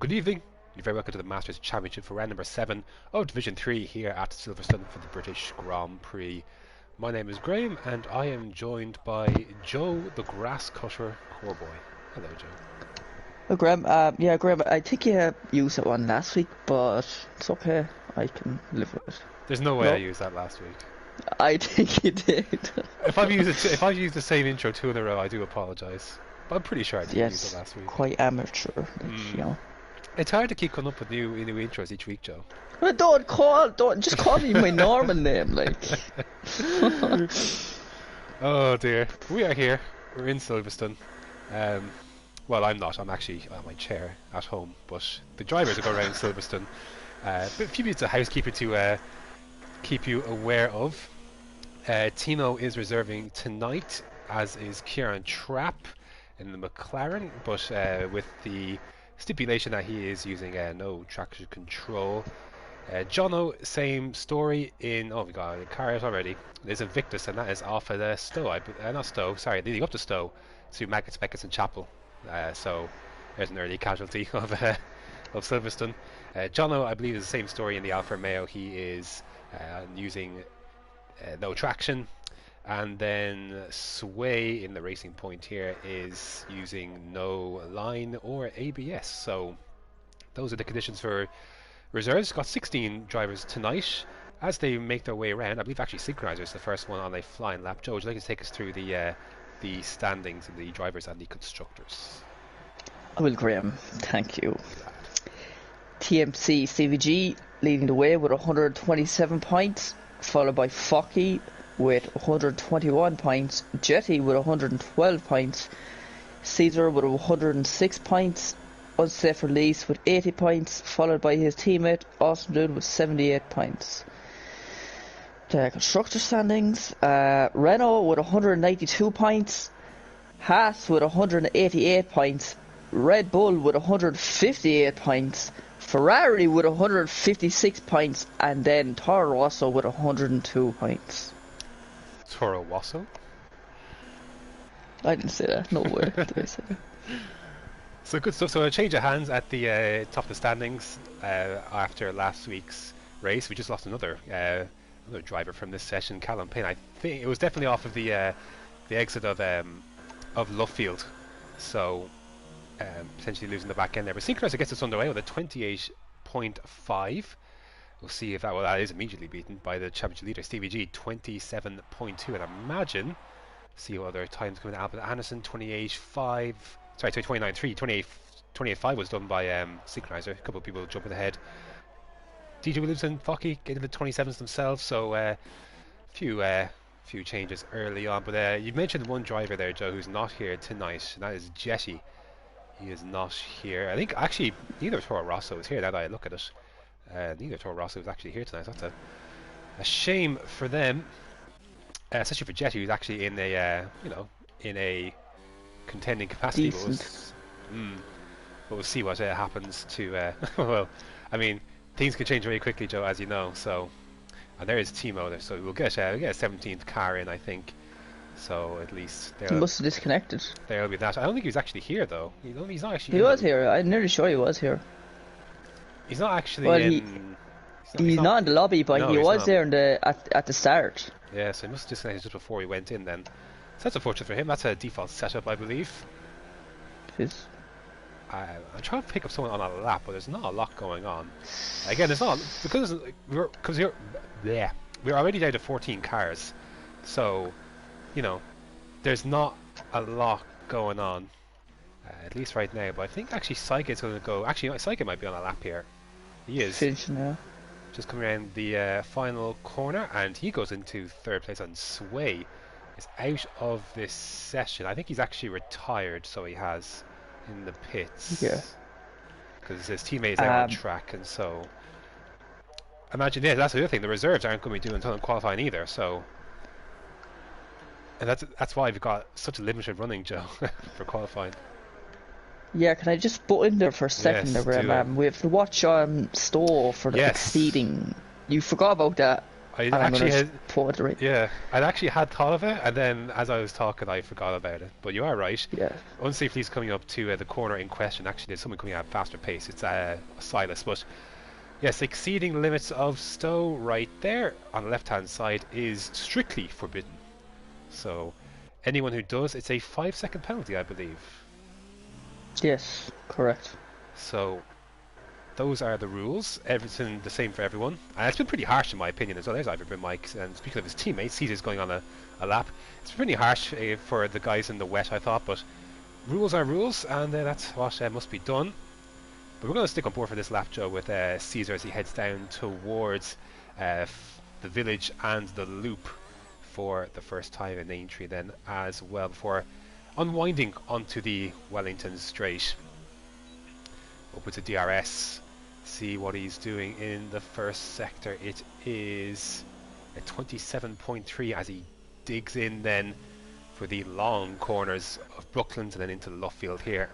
good evening. You're very welcome to the Masters Championship for round number 7 of Division 3 here at Silverstone for the British Grand Prix. My name is Graham and I am joined by Joe the Grass Cutter Coreboy. Hello, Joe. Oh, Graham, yeah, Graham, I think you used that one last week, but it's okay. I can live with it. There's no way I used that last week. I think you did. If I've used the same intro 2 in a row, I do apologise. But I'm pretty sure I didn't use it last week. Quite amateur, you know. It's hard to keep coming up with new intros each week, Joe. Well, just call me my normal name, like. Oh dear, we are here. We're in Silverstone. Well, I'm not. I'm actually on my chair at home. But the drivers will go around Silverstone. But a few bits of housekeeping to keep you aware of. Timo is reserving tonight, as is Kieran Trapp in the McLaren, but with the stipulation that he is using no traction control. Jono, same story in... Oh, we got a car out already. There's Invictus, and that is off at Stowe. Not Stowe, sorry, leading up to Stowe to Maggots, Beckets and Chapel. So there's an early casualty of Silverstone. Jono, I believe, is the same story in the Alfa Romeo. He is using no traction. And then Sway in the Racing Point here is using no line or ABS. So those are the conditions for reserves. Got 16 drivers tonight as they make their way around. I believe actually Synchronizer is the first one on a flying lap. Joe, would you like to take us through the standings of the drivers and the constructors? I will, Graham. Thank you. TMC CVG leading the way with 127 points, followed by Focky with 121 points, Jetty with 112 points, Caesar with 106 points, Unsafe Release with 80 points, followed by his teammate Awesome Dude with 78 points. The constructor standings, Renault with 192 points, Haas with 188 points, Red Bull with 158 points, Ferrari with 156 points, and then Toro Rosso with 102 points. Toro Rosso? I didn't say that. No way did I say that. So good stuff. So a change of hands at the top of the standings after last week's race. We just lost another driver from this session, Callum Payne. I think it was definitely off of the exit of Luffield. So potentially losing the back end there. But Synchronizer gets us underway with a 28.5. We'll see if that is immediately beaten by the championship leader, Stevie G, 27.2. And imagine, see what other times coming out. Albert Anderson, 28.5. Sorry, 29.3. 28.5 was done by Synchronizer. A couple of people jumping ahead. DJ Williams and Focky getting the 27s themselves. So few changes early on. But you mentioned one driver there, Joe, who's not here tonight, and that is Jetty. He is not here. I think actually neither Toro Rosso is here. Now that I look at it. Neither Toro Rosso is actually here tonight. That's a shame for them, especially for Jetty, who's actually in a in a contending capacity. But we'll see what happens to. Well, I mean, things can change very quickly, Joe, as you know. So, and there is Timo there, so we'll get a 17th car in, I think. So at least he must have disconnected. There'll be that. I don't think he was actually here though. He's not actually. He was here. I'm nearly sure he was here. He's not actually in... He's not in the lobby, but no, he was there at the start. Yeah, so he must have disconnected just before he went in then. So that's unfortunate for him. That's a default setup, I believe. It is. I'm trying to pick up someone on a lap, but there's not a lot going on. Again, it's not... Because we're already down to 14 cars. So, you know, there's not a lot going on. At least right now, but I think actually Psyche's going to go. Actually, Psyche might be on a lap here. He is. Finishing now. Just coming around the final corner, and he goes into third place. And Sway is out of this session. I think he's actually retired, so he has in the pits. Yeah. Because his teammates are on track, and so imagine that's the other thing. The reserves aren't going to be doing a ton of qualifying either. So. And that's why we've got such a limited running, Joe, for qualifying. Yeah, can I just butt in there for a second? Yes, we have to watch Stowe for the exceeding. You forgot about that. I and I'm actually gonna had, put it right. yeah, I actually had thought of it, and then as I was talking, I forgot about it. But you are right. Yeah, Unsafely is coming up to the corner in question. Actually, there's someone coming at a faster pace. It's Silas, but yes, exceeding limits of Stowe right there on the left-hand side is strictly forbidden. So anyone who does, it's a 5-second penalty, I believe. yes, correct. So those are the rules. Everything the same for everyone. And it's been pretty harsh in my opinion as well. There's Ivor Mike, and speaking of his teammates, Caesar's going on a lap. It's pretty harsh for the guys in the wet, I thought, but rules are rules, and that's what must be done. But we're going to stick on board for this lap, Joe, with Caesar as he heads down towards the village and the loop for the first time in Aintree then as well, before unwinding onto the Wellington Straight. Up with the DRS, see what he's doing in the first sector. It is a 27.3 as he digs in then for the long corners of Brooklands and then into Luffield here.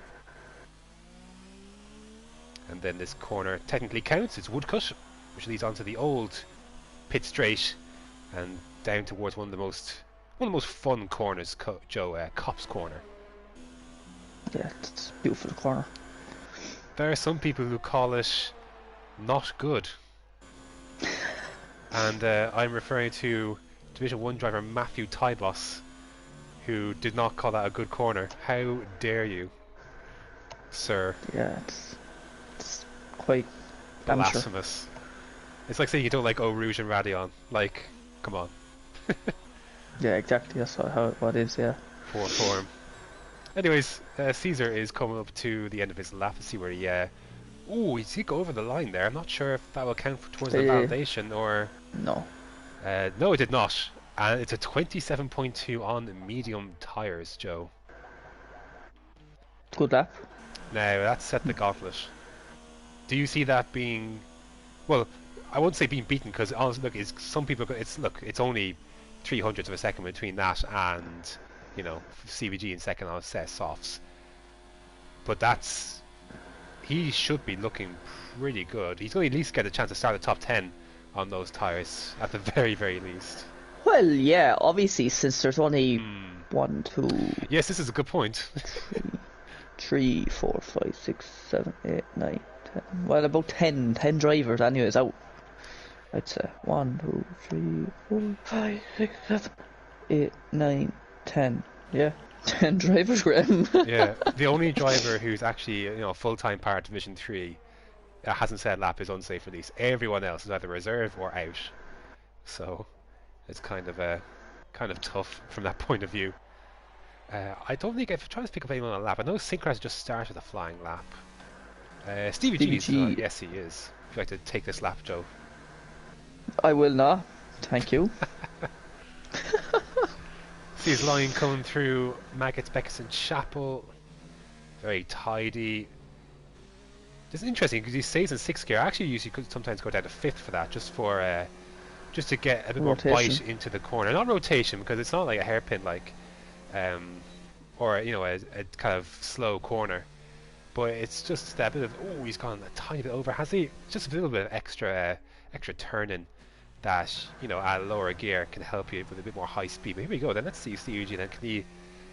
And then this corner technically counts, it's Woodcut, which leads onto the old pit straight and down towards one of the most fun corners, Joe, Cop's Corner. Yeah, it's a beautiful corner. There are some people who call it not good. And I'm referring to Division 1 driver Matthew Tybos, who did not call that a good corner. How dare you, sir? Yeah, it's quite amateur. Blasphemous. It's like saying you don't like Eau Rouge and Radion. Like, come on. Yeah, exactly. That's what it is. Yeah. Poor form. Anyways, Caesar is coming up to the end of his lap. Let's see where he... Ooh, he did go over the line there. I'm not sure if that will count towards the validation or... No. No, it did not. And it's a 27.2 on medium tyres, Joe. Good lap. Now, that set the gauntlet. Do you see that being... Well, I won't say being beaten, because honestly, look, some people... It's only 300ths of a second between that and... You know, CVG in second on softs. But that's... He should be looking pretty good. He's going to at least get a chance to start the top 10 on those tyres, at the very, very least. Well, yeah, obviously, since there's only 1, 2... Yes, this is a good point. 3, 4, 5, 6, 7, 8, 9, 10... Well, about 10 drivers anyways out. I'd say 1, 2, 3, 4, 5, 6, 7, 8, 9, 10. Yeah, 10 drivers, Graham. Yeah, the only driver who's actually, full-time part of Division 3 hasn't said lap is unsafe release. Everyone else is either reserve or out. So it's kind of tough from that point of view. I don't think I've tried to pick up anyone on a lap. I know Syncras just started a flying lap. Stevie G. Yes, he is. If you'd like to take this lap, Joe. I will not. Thank you. See his line coming through Maggots, Beckson, Chapel. Very tidy. It's interesting because he stays in 6th gear. I actually usually could sometimes go down to 5th for that, just to get a bit more bite into the corner. Not rotation, because it's not like a hairpin or a kind of slow corner. But it's just a bit of, he's gone a tiny bit over, has he? Just a little bit of extra turning that, at lower gear can help you with a bit more high speed. But here we go, then let's see Eugene, then can he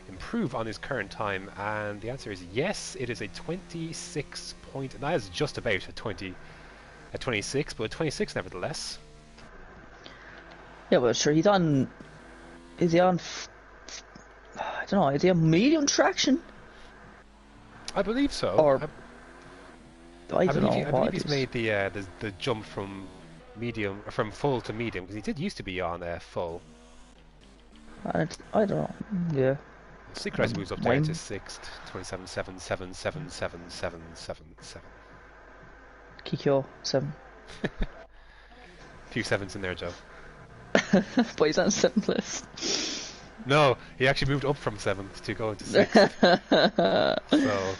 improve on his current time? And the answer is yes. It is a 26 point, that is just about a 26, but a 26 nevertheless. Yeah, well, sure, he's on, is he on, I don't know, is he on medium traction? I believe so. Or, I believe he's made the jump from full to medium, because he did used to be on full. I don't know. Yeah. Synchronize moves up down to 6th, 27, 7, 7, 7, 7, 7, 7, 7. Kikyo, 7. A few 7s in there, Joe. But he's on 7th list. No, he actually moved up from 7th to go into 6th. So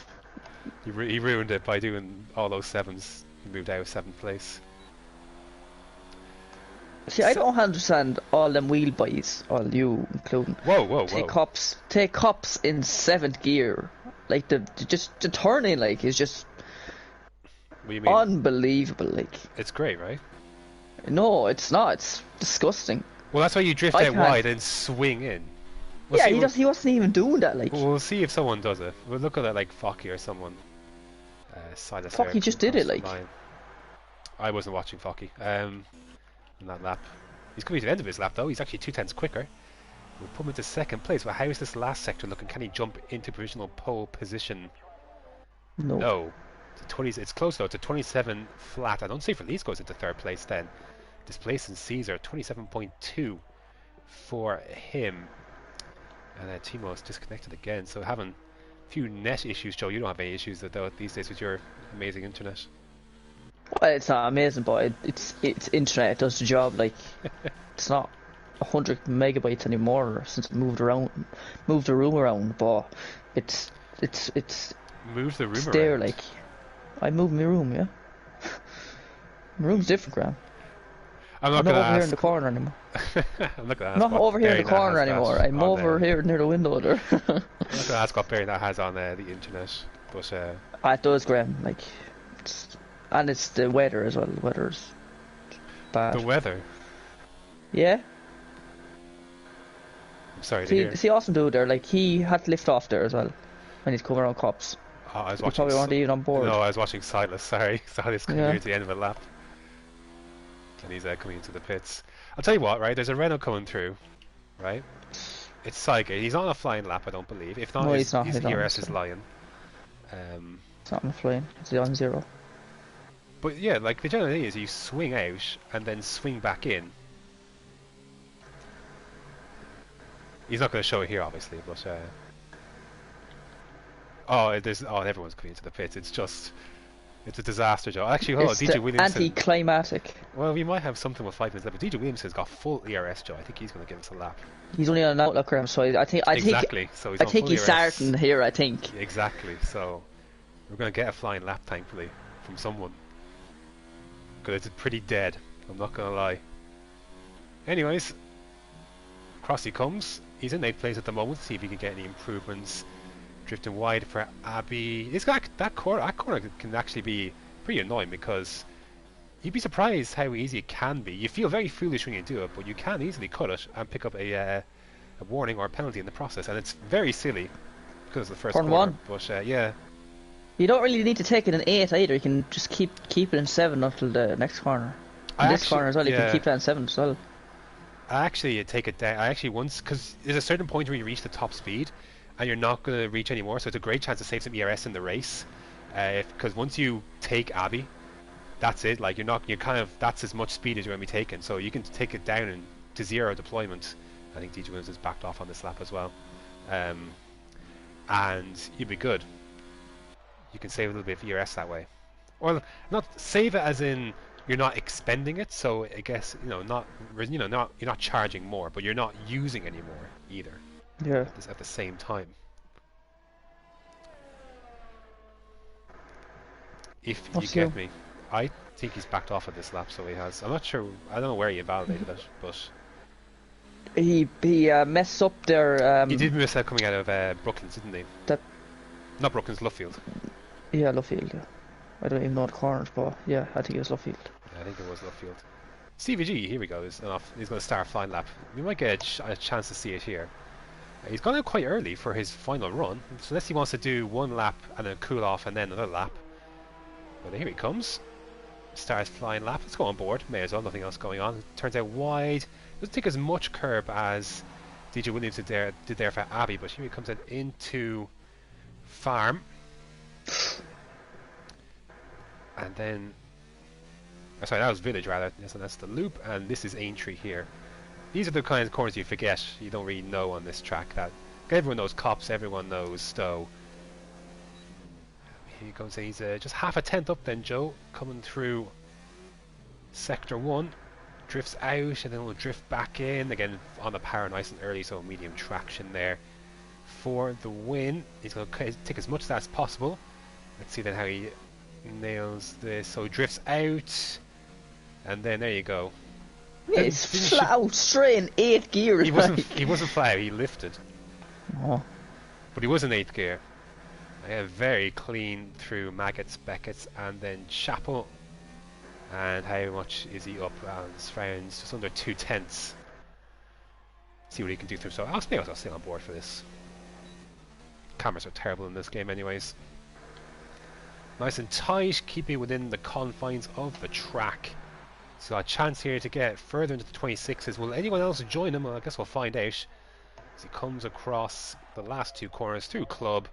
he ruined it by doing all those 7s. He moved out of 7th place. See, I don't understand all them wheel buys, all you including. Whoa. Take cops in 7th gear. Like the turning is just what do you mean? unbelievable. Like it's great, right? No, it's not. It's disgusting. Well, that's why you drift I out can't. wide and swing in. We'll Yeah, see. he wasn't even doing that. Like, We'll see if someone does it. We'll look at it like Focky or someone. Silas fuck, there he come just did across it. the Like, line. I wasn't watching Focky in that lap. He's coming to the end of his lap though. He's actually 2 tenths quicker. We'll put him into second place. Well, how is this last sector looking? Can he jump into provisional pole position? no. No. It's close though. It's a 27 flat. I don't see if Release goes into third place then. Displacing Caesar, 27.2 for him. And Timo's disconnected again. So having a few net issues. Joe, you don't have any issues though these days with your amazing internet. Well, it's not amazing, but it's internet. It does the job. Like, it's not 100 megabytes anymore since it moved the room around. But it's Move the room there. around. Like, I moved my room. Yeah, my room's different, Graham. I'm not I'm going not to over here in ask. the corner anymore. I'm not going to ask. I'm not what over here in the bearing that corner has anymore. that I'm on, over here near the window there. I'm not going to ask what bearing that has on the internet, but It does, Graham. Like, and it's the weather as well. The weather's bad. the weather. Yeah. I'm sorry to hear. See Austin dude there. Like, he had to lift off there as well when he's coming around cops. Oh, I was He watching. probably weren't even on board. No, I was watching Silas. Sorry, Silas coming Yeah. here to the end of a lap, and he's coming into the pits. I'll tell you what, right? There's a Renault coming through, right? It's Saiga. He's on a flying lap, I don't believe. If not, No, his, he's not. his He's on, ERS is so. lying. It's not on the flying. It's on 0. But yeah, like the general thing is you swing out and then swing back in. He's not going to show it here, obviously, but everyone's coming into the pits. It's a disaster, Joe. Actually, hold on, It's DJ the Williamson. anticlimactic. Well, we might have something with 5 minutes left, but DJ Williamson's got full ERS, Joe. I think he's going to give us a lap. He's only on an outlook, Graham. So I think Exactly. So he's I on think full he's ERS. starting here. I think. Exactly. So we're going to get a flying lap, thankfully, from someone. Because it's pretty dead. I'm not going to lie. Anyways, across he comes. He's in 8th place at the moment. See if he can get any improvements. Drifting wide for Abbey. That corner can actually be pretty annoying because you'd be surprised how easy it can be. You feel very foolish when you do it, but you can easily cut it and pick up a warning or a penalty in the process, and it's very silly because it's the first Turn corner. 1. But yeah, You don't really need to take it in 8 either. You can just keep it in 7 until the next corner. In this corner as well, you can keep that in 7 as well. I actually take it down. I actually once, because there's a certain point where you reach the top speed and you're not going to reach anymore, so it's a great chance to save some ERS in the race. Because once you take Abbey, that's it. Like that's as much speed as you're going to be taking. So you can take it down to 0 deployment. I think DJ Williams is backed off on this lap as well, and you'd be good. You can save a little bit of ERS that way. Well, not save it as in you're not expending it. So I guess you're not charging more, but you're not using any more either. Yeah. At the same time. If you get me, I think he's backed off at this lap, so he has. I'm not sure. I don't know where he invalidated it, but he messed up there. he did miss out coming out of Brooklands, didn't he? Not Brooklands, Luffield. Yeah, Luffield. Yeah. I don't even know the corners, but yeah, I think it was Luffield. Yeah, I think it was Luffield. CVG, here we go. He's going to start a flying lap. We might get a chance to see it here. He's gone out quite early for his final run, so unless he wants to do one lap and then cool off and then another lap. But here he comes. Starts flying lap. Let's go on board. May as well. Nothing else going on. Turns out wide. Doesn't take as much curb as DJ Williams did there for Abbey, but here he comes into Farm. And then... sorry, that was Village rather. Yes, and that's the loop, and this is Aintree here. These are the kinds of corners you forget. You don't really know on this track. That everyone knows Cops, everyone knows Stowe. Here he goes. He's just half a tenth up then, Joe, coming through Sector 1. Drifts out, and then we'll drift back in. Again, on the power nice and early, so medium traction there for the win. He's going to take as much of that as possible. Let's see then how he nails this. So he drifts out, and then there you go. Yeah, he's flat out straight in 8th gear. He wasn't flat out, he lifted. Oh. But he was in 8th gear. Very clean through Maggots, Beckett's, and then Chapel. And how much is he up? This round's just under 2/10. See what he can do to himself. I'll stay on board for this. Cameras are terrible in this game anyways. Nice and tight, keeping within the confines of the track. So a chance here to get further into the 26s. Will anyone else join him? Well, I guess we'll find out. As he comes across the last two corners through club.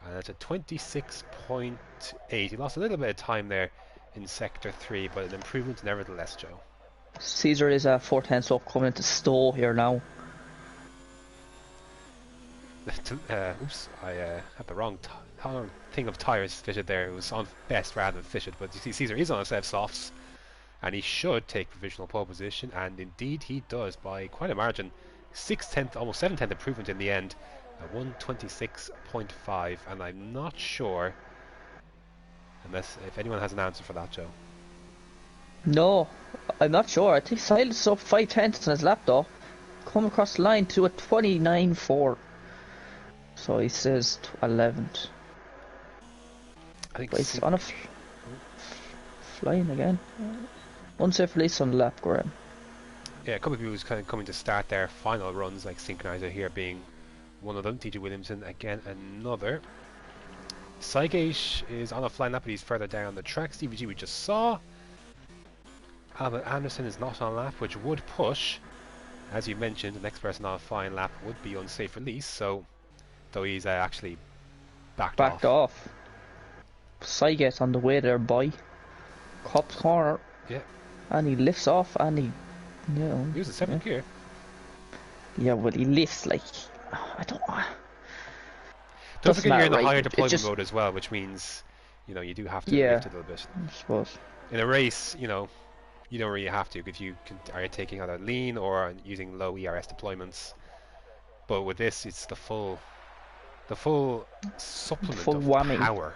And it's a 26.8. He lost a little bit of time there in sector 3, but an improvement nevertheless, Joe. Caesar is a 410 so coming into Stowe here now. Oops, I had the wrong thing of tyres fitted there. It was on best rather than fitted, but you see Caesar is on a set of softs, and he should take provisional pole position, and indeed he does by quite a margin. 6/10, almost 7/10 improvement in the end, 126.5, and I'm not sure, unless if anyone has an answer for that, Joe. No, I'm not sure. I think Silas is up 5/10 on his lap though. Come across the line to a 29.4. So he says 11th. I think but he's on a flying again. Unsafe release on the lap, Graham. Yeah, a couple of people who's kind of coming to start their final runs, like Synchronizer here being one of them. TJ Williamson again, another. Sygate is on a flying lap, but he's further down the track. Stevie G we just saw. Albert Anderson is not on a lap, which would push, as you mentioned, the next person on a flying lap would be unsafe release. So, though he's actually backed off. Sygate on the way there, boy. Hops corner. Yeah. And he lifts off, and he was in 7th gear. Yeah, well, he lifts like I don't. Don't forget you're in the higher deployment mode as well, which means you do have to lift a little bit. I suppose. In a race, you don't really have to if you are taking either lean or using low ERS deployments. But with this, it's the full supplement of whammy. Power.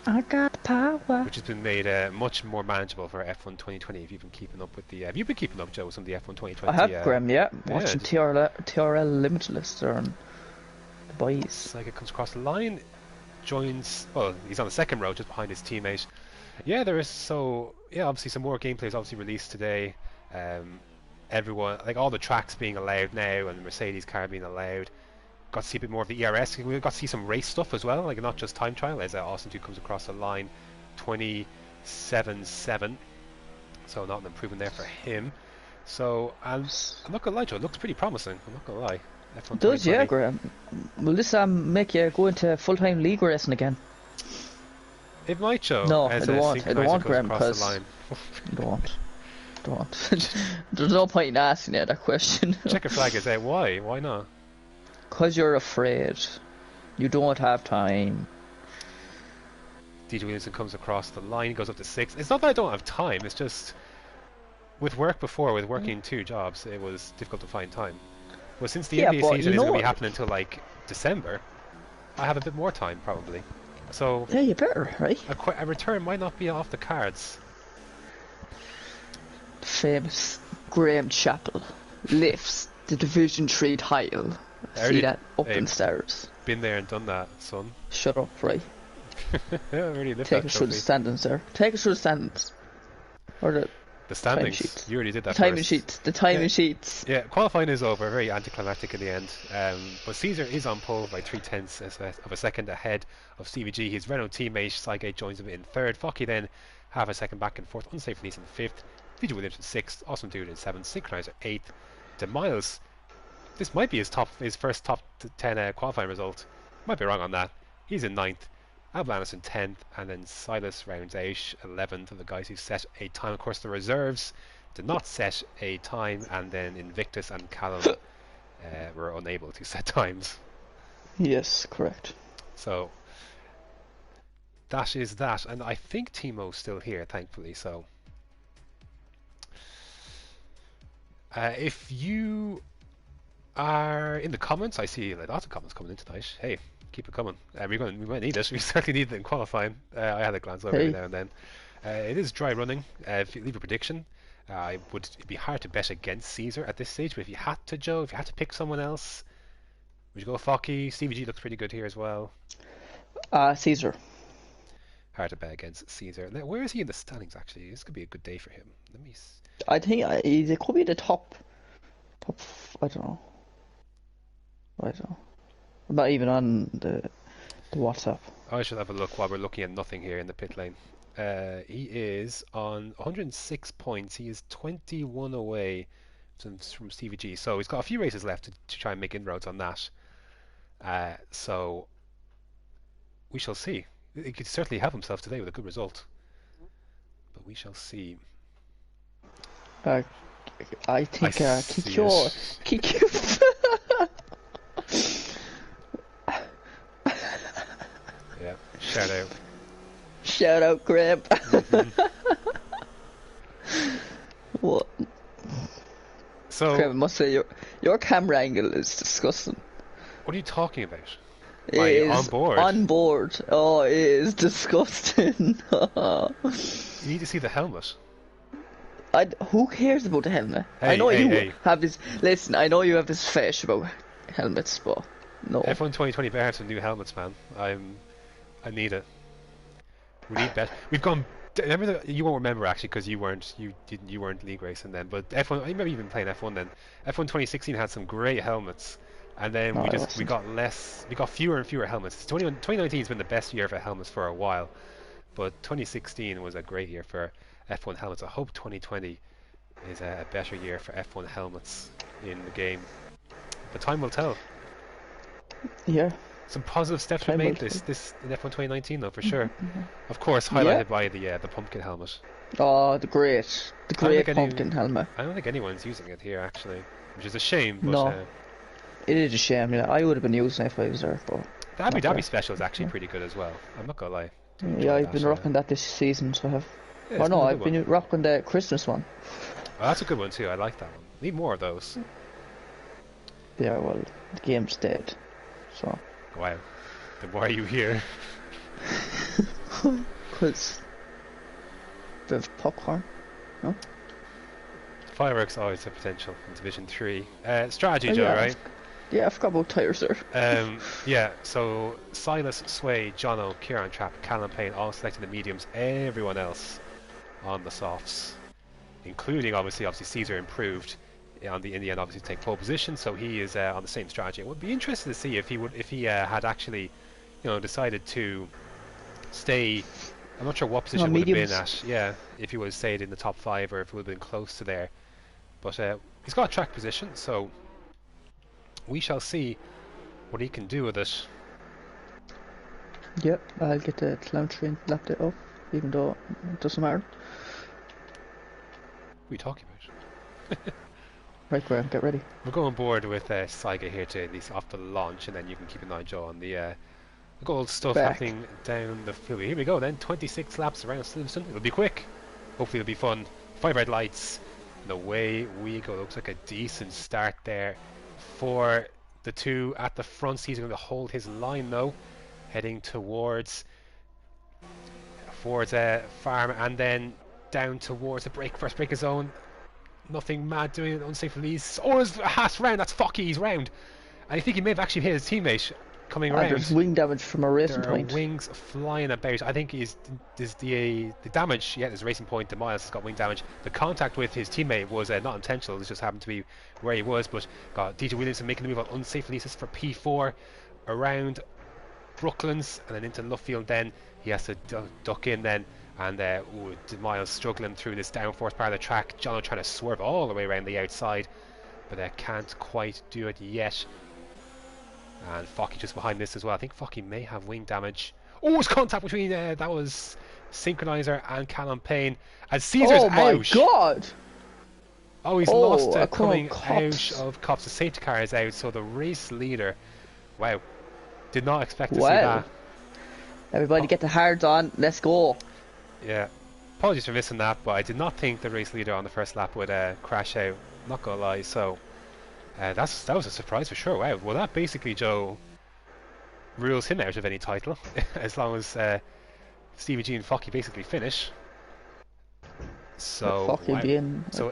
I got power. Which has been made much more manageable for F1 2020. If you've been keeping up with the, have you been keeping up, Joe, with some of the F1 2020? I have, Graham. Yeah, watching TRL Limitless there and the boys. Sega comes across the line, joins. Well, he's on the second row, just behind his teammate. Yeah, there is obviously some more gameplay is obviously released today. Everyone, like all the tracks being allowed now, and the Mercedes car being allowed. Got to see a bit more of the ERS. We got to see some race stuff as well, like not just time trial. As Austin 2 comes across the line, 27.7. So not an improvement there for him. So I'm not gonna lie, Joe. It looks pretty promising. I'm not gonna lie. It does, yeah, Graham. Will this make you go into full-time league racing again? It might, Joe. No, I don't want, Graham, because I don't want. There's no point in asking you that question. Checker flag is out. Why? Why not? Because you're afraid. You don't have time. DJ Williamson comes across the line, goes up to 6. It's not that I don't have time, it's just with working 2 jobs, it was difficult to find time. Well, since the NBA season isn't going to be happening until like December, I have a bit more time probably. So yeah, you better, right? A return might not be off the cards. Famous Graham Chappell lifts the Division 3 title. See that up in stars. Been there and done that, son. Shut up, right? Yeah, I really lived Take that us through the standings there. Take us through the standings. Or the standings. You already did that. The timing sheets. Yeah, qualifying is over. Very anticlimactic in the end. But Caesar is on pole by 3/10 of a second ahead of CVG. His Renault teammate Sygate joins him in 3rd. Focky then half a second back in 4th. Unsafe release in 5th. DJ Williamson 6th. Awesome Dude in 7th. Synchronizer 8th. DeMiles. This might be his first top 10 qualifying result. Might be wrong on that. He's in 9th. Albert Anderson 10th, and then Silas rounds out 11th of the guys who set a time. Of course, the reserves did not set a time, and then Invictus and Callum were unable to set times. Yes, correct. So that is that, and I think Timo's still here, thankfully. So if you are in the comments, I see lots of comments coming in tonight. Hey, keep it coming. We might need it. We certainly need it in qualifying. I had a glance over it now and then. It is dry running. If you leave a prediction, it'd be hard to bet against Caesar at this stage. But if you had to, Joe, if you had to pick someone else, would you go Focky? Stevie G looks pretty good here as well. Caesar. hard to bet against Caesar. Now, where is he in the standings? Actually, this could be a good day for him. Let me. I think it could be the top. I don't know. I don't know. I'm not even on the WhatsApp. I should have a look while we're looking at nothing here in the pit lane. He is on 106 points. He is 21 away from CVG. So he's got a few races left to try and make inroads on that. So we shall see. He could certainly help himself today with a good result. But we shall see. I think kick your Yeah, shout out. Shout out, Graham. What? So, Graham, I must say your camera angle is disgusting. what are you talking about? It Like, is on board? On board. Oh, it is disgusting. You need to see the helmet. Who cares about the helmet? Hey, I know hey, you hey. have this. Listen, I know you have this fetish about helmets, but no. F1 2020 better have some new helmets, man. I need it. We need better. We've gone. Remember you won't remember actually because you weren't league racing then. But F1, I remember even playing F1 then. F1 2016 had some great helmets, and then No, we got fewer and fewer helmets. 2019 has been the best year for helmets for a while, but 2016 was a great year for F1 helmets. I hope 2020 is a better year for F1 helmets in the game, but time will tell. Yeah. Some positive steps were Time made will this in F1 2019 though, for sure. Of course, highlighted by the pumpkin helmet. Oh, the great pumpkin helmet. I don't think anyone's using it here actually, which is a shame. But No. It is a shame. Yeah, I would have been using it if I was there, but the Abu not Dhabi there. special is actually pretty good as well. I'm not gonna lie. Do enjoy Yeah, I've that, been rocking that this season, so I have. Yeah, Oh it's no, been a I've good been rocking the Christmas one. Oh, that's a good one too. I like that one. Need more of those. Yeah, well, the game's dead, so. Wow. Then why are you here? Because bit of popcorn, no? Fireworks always have potential in Division 3. Strategy, Oh, Joe, yeah. right? Yeah, I forgot about tires there. Yeah, so Silas, Sway, Jono, Kieran Trapp, Callum Payne all selected the mediums, everyone else on the softs, including obviously Caesar improved in the end obviously to take pole position, so he is on the same strategy. It would be interesting to see if he had actually decided to stay. I'm not sure what position would have been at, yeah, if he would have stayed in the top 5 or if it would have been close to there. But he's got a track position, so we shall see what he can do with it. Yep, I'll get the telemetry and lap it up, even though it doesn't matter. What are you talking about? Right, Graham, get ready. We'll go on board with Saiga here to at least off the launch, and then you can keep an eye, Joe, on the gold stuff happening down the field. Here we go then, 26 laps around Silverstone. It'll be quick. Hopefully it'll be fun. 5 red lights. And away we go. Looks like a decent start there for the two at the front. He's going to hold his line though, heading towards farm and then down towards the first breaker zone. Nothing mad doing it, unsafe release. Oh, it's a Haas round. That's Focky's round. And I think he may have actually hit his teammate coming around. There's wing damage from a racing point. There are wings flying about. I think the damage. Yeah, there's Racing Point. Miles has got wing damage. The contact with his teammate was not intentional. It just happened to be where he was. But got DJ Williamson making the move on unsafe releases for P4 around Brooklands and then into Luffield. Then he has to duck in then. And Miles struggling through this downforce part of the track. Jono trying to swerve all the way around the outside, but can't quite do it yet. And Focky just behind this as well. I think Focky may have wing damage. Oh, it's contact between that was Synchronizer and Callum Payne. And Caesar's out. Oh my god! Oh, he's lost coming Cops. out of Cops. The safety car is out, so the race leader. Wow, did not expect to see that. Everybody get the hards on. Let's go. Yeah, apologies for missing that, but I did not think the race leader on the first lap would crash out. Not gonna lie, so that was a surprise for sure. Wow, well that basically, Joe, rules him out of any title as long as Stevie G and Focky basically finish. So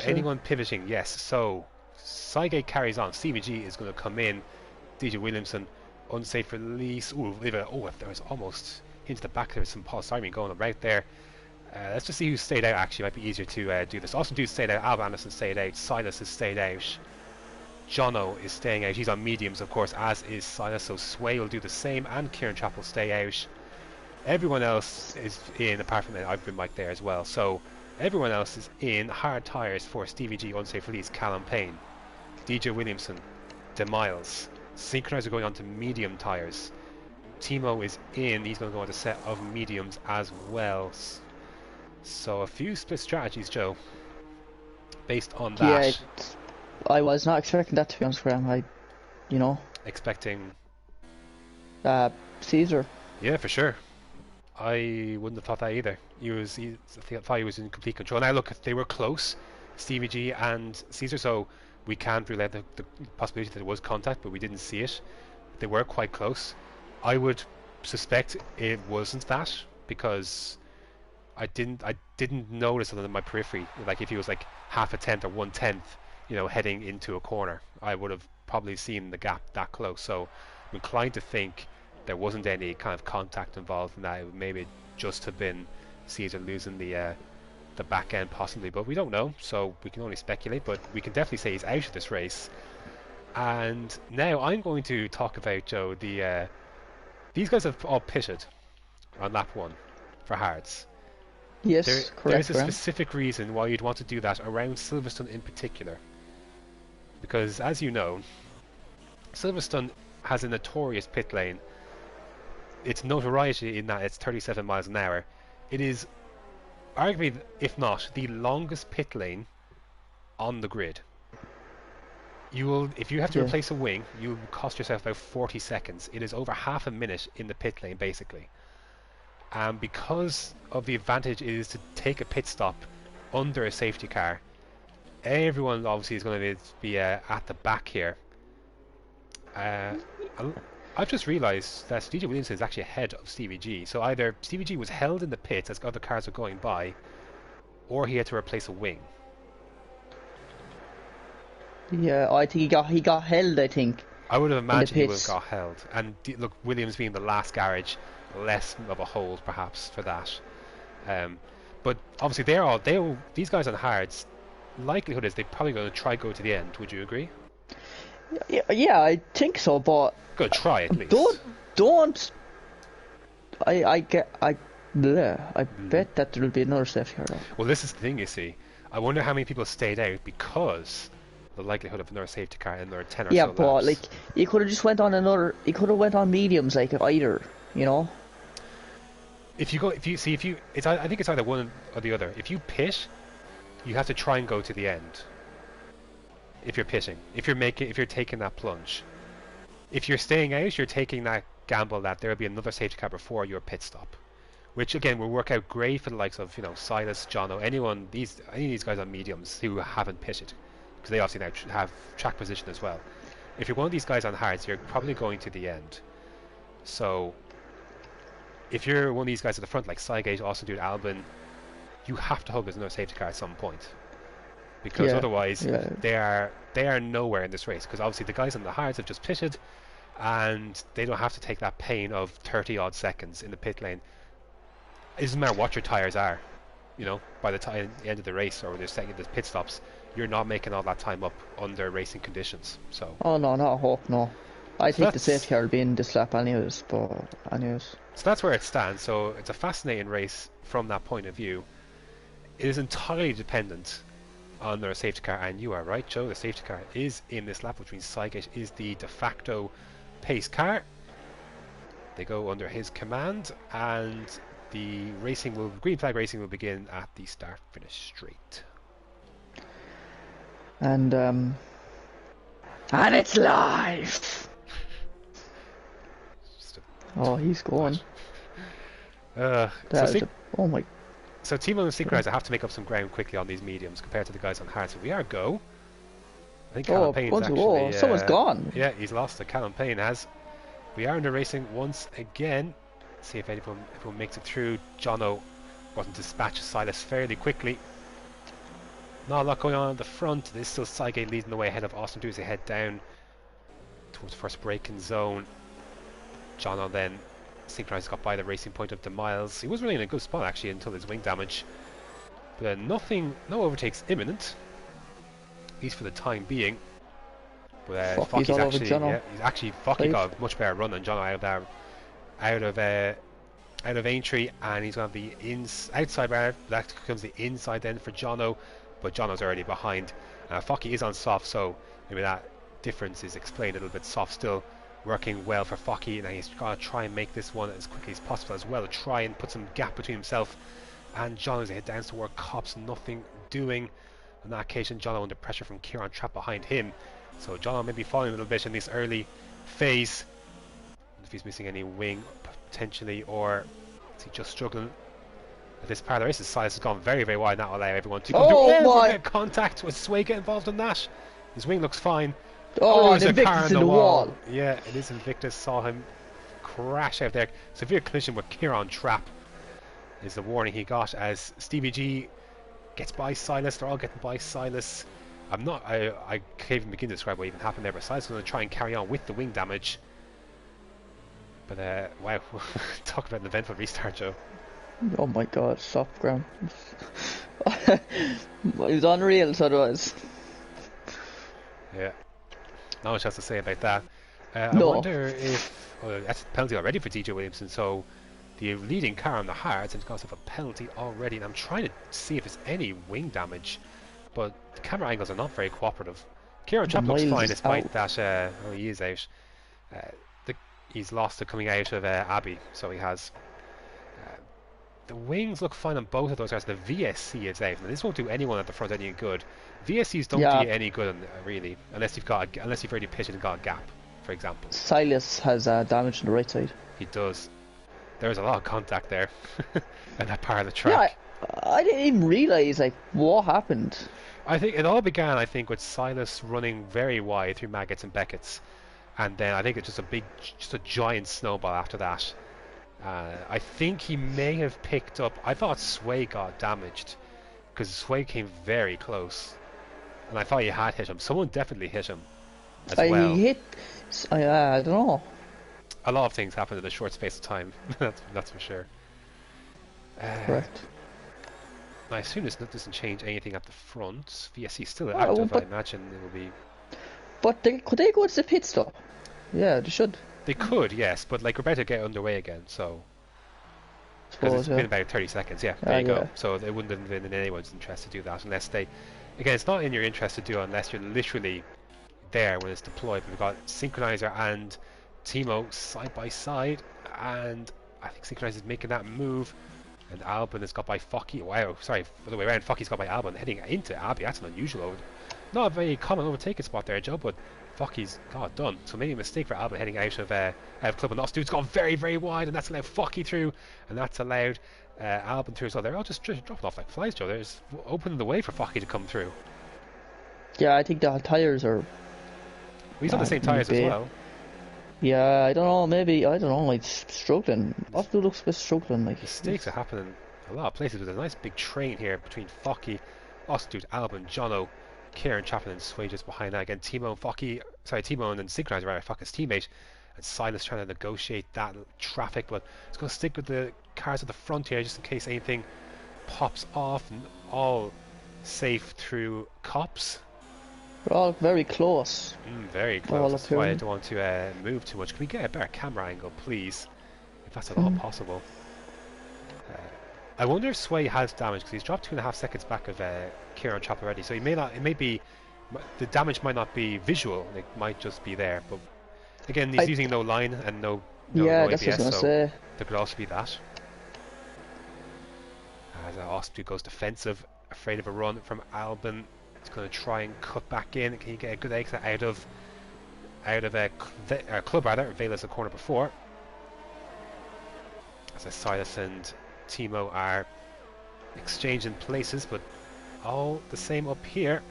anyone pivoting, yes. So Sygate carries on. Stevie G is going to come in. DJ Williamson, unsafe release. If there was almost into the back. There's some polystyrene going about there. Let's just see who stayed out. Actually, might be easier to do this. Austin Dude stayed out. Alba Anderson stayed out. Silas has stayed out. Jono is staying out. He's on mediums, of course, as is Silas. So Sway will do the same, and Kieran Chappell will stay out. Everyone else is in, apart from I've been Mike there as well. So everyone else is in hard tyres for Stevie G, Unsafe Release, Callum Payne, DJ Williamson, DeMiles. Synchronizer going on to medium tyres. Timo is in. He's going to go on a set of mediums as well. So a few split strategies, Joe, based on that. Yeah, I was not expecting that, to be honest, Graham. Expecting Caesar. Yeah, for sure. I wouldn't have thought that either. I thought he was in complete control. Now look, they were close, Stevie G and Caesar, so we can't rule out the possibility that it was contact, but we didn't see it. They were quite close. I would suspect it wasn't that, because I didn't notice it on my periphery. Like if he was like half a tenth or 1/10, heading into a corner, I would have probably seen the gap that close. So I'm inclined to think there wasn't any kind of contact involved in that. It would maybe just have been Caesar losing the back end possibly, but we don't know, so we can only speculate. But we can definitely say he's out of this race. And now I'm going to talk about, Joe, these guys have all pitted on lap 1 for hards. Yes, correct. There's a specific reason why you'd want to do that around Silverstone in particular, because as you know, Silverstone has a notorious pit lane. Its notoriety in that it's 37 miles an hour. It is arguably, if not, the longest pit lane on the grid. If you have to replace a wing, you will cost yourself about 40 seconds. It is over half a minute in the pit lane, basically. And because of the advantage it is to take a pit stop under a safety car, everyone obviously is going to be at the back here. I've just realised that DJ Williamson is actually ahead of Stevie G. So either Stevie G was held in the pits as other cars were going by, or he had to replace a wing. Yeah, I think he got held, I think. I would have imagined he would have got held. And look, Williams being the last garage, less of a hold perhaps for that. But obviously these guys on hards, likelihood is they're probably going to try go to the end. Would you agree? Yeah, I think so, but go try at least. Don't. I bet that there will be another step here. Well, this is the thing, you see. I wonder how many people stayed out because the likelihood of another safety car in there 10 or so laps. Yeah, but like you could have just went on another. You could have went on mediums, like either, I think it's either one or the other. If you pit, you have to try and go to the end. If you're pitting, if you're taking that plunge, if you're staying out, you're taking that gamble that there will be another safety car before your pit stop, which again will work out great for the likes of Silas, Jono, any of these guys on mediums who haven't pitted, because they obviously now have track position as well. If you're one of these guys on hards, you're probably going to the end. So if you're one of these guys at the front, like Sygate, Austin Dude, Albin, you have to hope there's another safety car at some point, because otherwise they are nowhere in this race. Because obviously the guys on the hards have just pitted, and they don't have to take that pain of 30 odd seconds in the pit lane. It doesn't matter what your tyres are, by the time the end of the race or when they're setting the pit stops, you're not making all that time up under racing conditions. So oh no, not a hope, no. I think the safety car will be in this lap anyways, so that's where it stands. So it's a fascinating race from that point of view. It is entirely dependent on their safety car, and you are right, Joe, the safety car is in this lap, which means Sygate is the de facto pace car. They go under his command, and the green flag racing will begin at the start finish straight. And it's live. Oh, he's going. Oh my. So Timo and Synchronizer have to make up some ground quickly on these mediums compared to the guys on hard. So we are go. I think Callum Payne's actually... someone's gone. Yeah, he's lost it. Callum Payne has. We are under racing once again. See if anyone makes it through. Jono wasn't dispatched Silas fairly quickly. Not a lot going on at the front. There's still Sygate leading the way ahead of Austin Dude as they head down towards the first braking zone. Jono then Synchronized got by the racing point up to Miles. He was really in a good spot actually until his wing damage. But no overtakes imminent, at least for the time being. But Fucky's all over Jono. he's actually Focky got a much better run than Jono out of Aintree, and he's going to be outside bar. That becomes the inside then for Jono, but Jono's already behind. Focky is on soft, so maybe that difference is explained a little bit. Soft still working well for Focky, and he's got to try and make this one as quickly as possible as well, to try and put some gap between himself and Jono as he head down toward Cops. Nothing doing. On that occasion, Jono under pressure from Kieran trapped behind him, so Jono may be falling a little bit in this early phase. If he's missing any wing potentially, or is he just struggling at this part of the race? Silas has gone very, very wide, and that will allow everyone to come through. Contact with Sway get involved in that. His wing looks fine. There's a car in the wall. Yeah, it is Invictus. Saw him crash out there. Severe collision with Kieran Trap is the warning he got as Stevie G gets by Silas. They're all getting by Silas. I can't even begin to describe what even happened there, but Silas is going to try and carry on with the wing damage. But wow, talk about an eventful restart, Joe. Oh my god, soft ground. It was unreal, so it was. Yeah, not much else to say about that. No. I wonder if that's a penalty already for DJ Williamson, so the leading car on the hard seems to have a penalty already, and I'm trying to see if there's any wing damage, but the camera angles are not very cooperative. Kieran Trapp looks fine despite that. He is out. He's lost to coming out of Abbey, so he has. The wings look fine on both of those cars. The VSC is out, and this won't do anyone at the front any good. VSCs don't do you any good, really, unless you've already pitched and got a gap, for example. Silas has damage on the right side. He does. There's a lot of contact there, in that part of the track. Yeah, I didn't even realise what happened. I think it all began, with Silas running very wide through Maggots and Beckett's, and then I think it's just a giant snowball after that. I think he may have picked up. I thought Sway got damaged because Sway came very close, and I thought he had hit him. Someone definitely hit him as well. He hit. I don't know. A lot of things happened in a short space of time. that's for sure. Correct. I assume this doesn't change anything at the front. VSC still active. I imagine it will be. But could they go to the pit stop? Yeah, they should. They could, yes, but we're about to get underway again, so. Because it's been about 30 seconds, there you go. So it wouldn't have been in anyone's interest to do that unless they. Again, it's not in your interest to do it unless you're literally there when it's deployed. But we've got Synchronizer and Timo side by side, and I think Synchronizer is making that move. And Albin has got by Focky. Wow, sorry, other way around. Focky's got by Albin heading into Abbey. That's an unusual, not a very common overtaking spot there, Joe, but Focky's done. So maybe a mistake for Albin heading out of Club and Lost. Dude's gone very, very wide, and that's allowed Focky through, and that's allowed Albin through as well. They're all just dropping off like flies, Joe. They're just opening the way for Focky to come through. Yeah, I think the tyres are. He's on the same tyres as well. Yeah, I don't know, maybe, I don't know, struggling. Austin looks a bit struggling, Mistakes are happening a lot of places. There's a nice big train here between Focky, Austin, Albin, Jono, Kieran Chaplin, and Sway just behind that. Again, Timo and then Synchronizer, rather, Focky's teammate, and Silas trying to negotiate that traffic, but it's going to stick with the cars at the front here just in case anything pops off, and all safe through Cops. We're all very close. Very close. That's why I don't want to move too much. Can we get a better camera angle, please? If that's at all possible. I wonder if Sway has damage because he's dropped 2.5 seconds back of Kieran Chop already. So he may not. It may be. The damage might not be visual. It might just be there. But again, he's using no line and no that's ABS, what I was gonna so say. There could also be that. As Osprey goes defensive, afraid of a run from Albin. He's going to try and cut back in. Can he get a good exit out of Club rather? Vela's the corner before. As Silas and Timo are exchanging places, but all the same up here.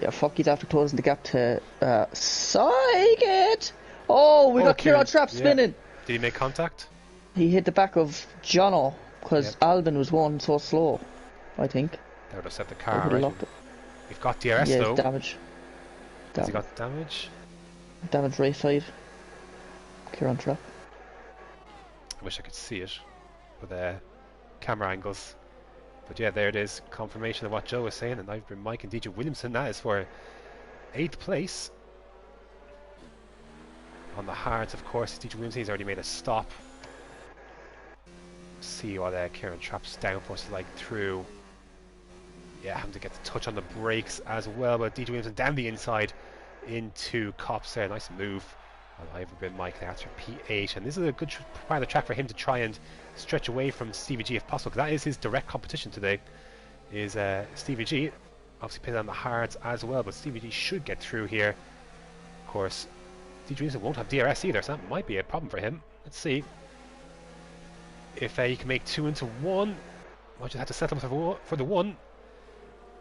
Yeah, Focky's after closing the gap to Syget. Oh, we got Kieran Trapp spinning. Did he make contact? He hit the back of Jono because Albin was going so slow, I think. That would have set the car right. We've got DRS though. Damage. Has he got damage? Damage right side. Kieran Trap. I wish I could see it with camera angles. But yeah, there it is. Confirmation of what Joe was saying. And I've been Mike and DJ Williamson. That is for 8th place. On the hards, of course, DJ Williamson. He's already made a stop. See what Kieran Trapp's downforce is like through. Yeah, having to get the touch on the brakes as well. But DJ Williamson down the inside into Cops there. Nice move. I've been Mike there after P8, and this is a good part of the track for him to try and stretch away from Stevie G if possible, because that is his direct competition today. Is Stevie G, obviously pitted on the hards as well, but Stevie G should get through here. Of course, DJ Williamson won't have DRS either, so that might be a problem for him. Let's see if he can make 2 into 1. Might just have to settle for the 1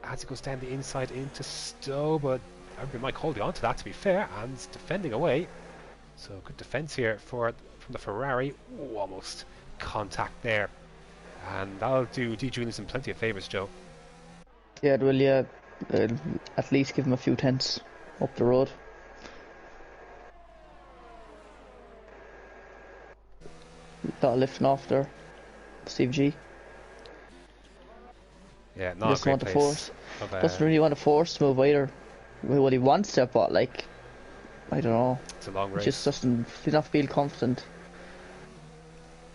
as it goes down the inside into Stowe, but I've been Mike holding on to that, to be fair, and defending away. So good defence here from the Ferrari. Ooh, almost contact there, and that'll do DJ Williamson plenty of favours, Joe. Yeah, it will. Yeah, at least give him a few tenths up the road. Got lifting off there, Steve G. Yeah, not a great place. Doesn't really want to force to move either. Well, he wants to, but like, I don't know. It's a long race. Just doesn't feel confident.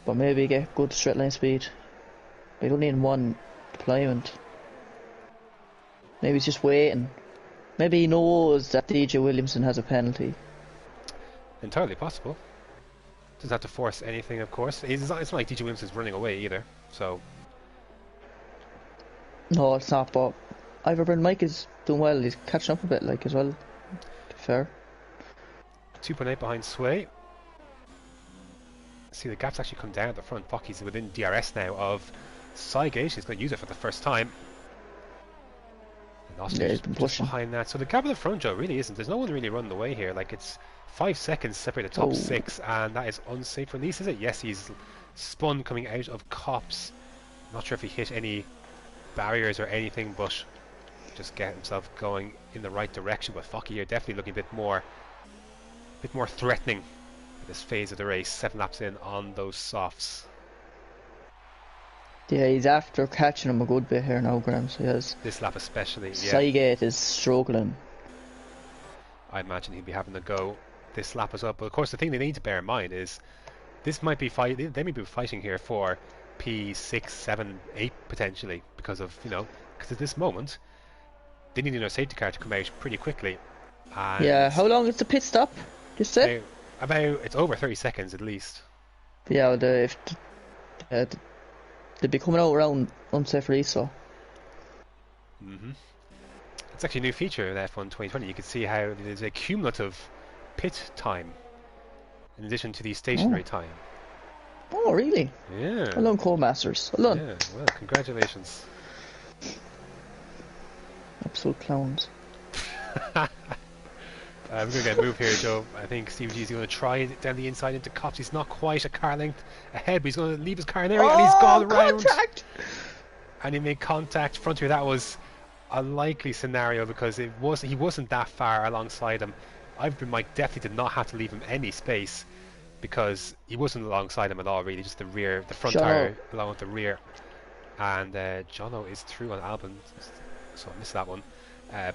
But maybe get good straight line speed. They don't need one deployment. Maybe he's just waiting. Maybe he knows that DJ Williamson has a penalty. Entirely possible. Doesn't have to force anything, of course. It's not like DJ Williamson's running away either. So. No, it's not. But Iverburn Mike is doing well. He's catching up a bit, like, as well. To be fair. 2.8 behind Sway. See, the gap's actually come down at the front. Focky's within DRS now of Cygate. He's going to use it for the first time. And Austin he's been pushing behind that. So the gap at the front, Joe, really isn't. There's no one really running away here. Like, it's 5 seconds separate the top 6, and that is unsafe release, is it? Yes, he's spun coming out of Cops. Not sure if he hit any barriers or anything, but just get himself going in the right direction. But Focky here definitely looking a bit more threatening at this phase of the race. 7 laps in on those softs. Yeah, he's after catching him a good bit here now, Graham. So he has this lap especially. Cygate is struggling. I imagine he'd be having to go this lap as well. But of course, the thing they need to bear in mind is this might be they may be fighting here for P6, 7, 8 potentially, because of because at this moment they need a safety car to come out pretty quickly. And yeah, how long is the pit stop? You said about it's over 30 seconds at least. Yeah, they'd be coming out around unsafe release, so. It's actually a new feature in F1 2020. You can see how there's a cumulative pit time in addition to the stationary time. Oh, really? Yeah. Well done, Co-Masters. Well done. Yeah, well, congratulations. Absolute clowns. We're going to get a move here, Joe. I think Stevie G is going to try it down the inside into Cops. He's not quite a car length ahead, but he's going to leave his car in area, and he's gone around. And he made contact. Front here, that was a likely scenario because he wasn't that far alongside him. Mike definitely did not have to leave him any space because he wasn't alongside him at all, really. Just the front tire along with the rear. And Jono is through on Albon, so I missed that one.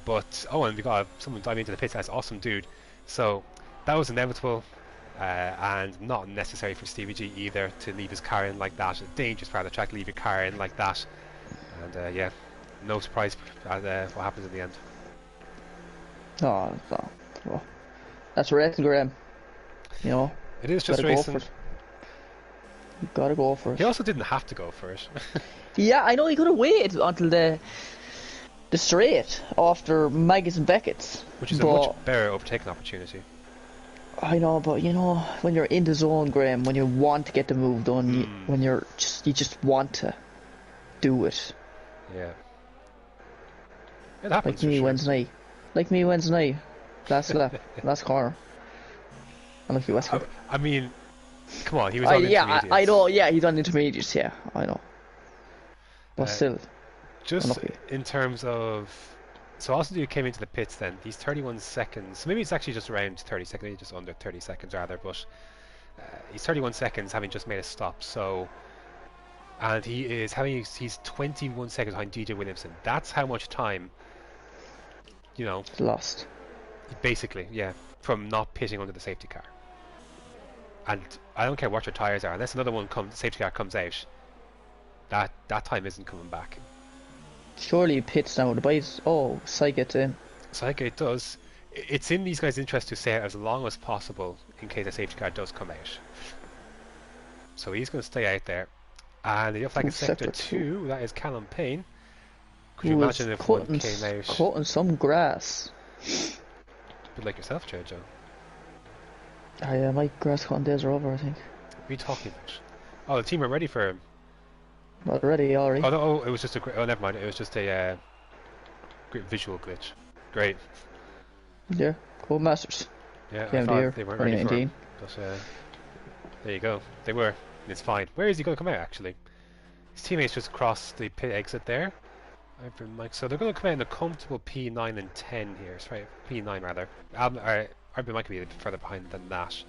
But and we got someone diving into the pits. That's awesome, dude. So that was inevitable and not necessary for Stevie G either to leave his car in like that. A dangerous part of the track, leave your car in like that. And yeah, no surprise at what happens in the end. Oh, well, that's racing, Graham. It is just racing. You gotta go for it. He also didn't have to go for it. Yeah, I know, he could have waited until the straight after Maggie's and Beckett's, which is a much better overtaking opportunity. I know, but when you're in the zone, Graham, when you want to get the move done, when you just want to do it. Yeah. It happens. Like me Wednesday night. Last lap, last corner. Unlucky West. I mean, come on, he was on intermediates. I know. Yeah, he's on intermediates. Yeah, I know. But still. Just unlucky. In terms of, so Austin Dude came into the pits then. These 31 seconds. So maybe it's actually just around 30 seconds, maybe just under 30 seconds rather. But He's 31 seconds, having just made a stop. So, and he's 21 seconds behind DJ Williamson. That's how much time, you know, Lost. basically, yeah, from not pitting under the safety car. And I don't care what your tyres are, unless another safety car comes out. That time isn't coming back. Surely he pits now with the bite. Oh, Sai gets in. Psyche does. It's in these guys' interest to stay out as long as possible in case a safety car does come out. So he's going to stay out there. And the flag in sector 2, that is Callum Payne. Could you imagine if one came out? Cutting some grass. A bit like yourself, Jojo. Oh yeah, my grass cutting days are over, I think. What are you talking about? Oh, the team are ready for him. Already. Oh no, it was just a. Oh, never mind. It was just a great visual glitch. Great. Yeah, cool Masters. Yeah, I thought they weren't ready for him. But there you go. They were. And it's fine. Where is he going to come out, actually? His teammates just crossed the pit exit there. So they're going to come out in a comfortable P9 and 10 here. Sorry, P9 rather. RB might be a bit further behind than that.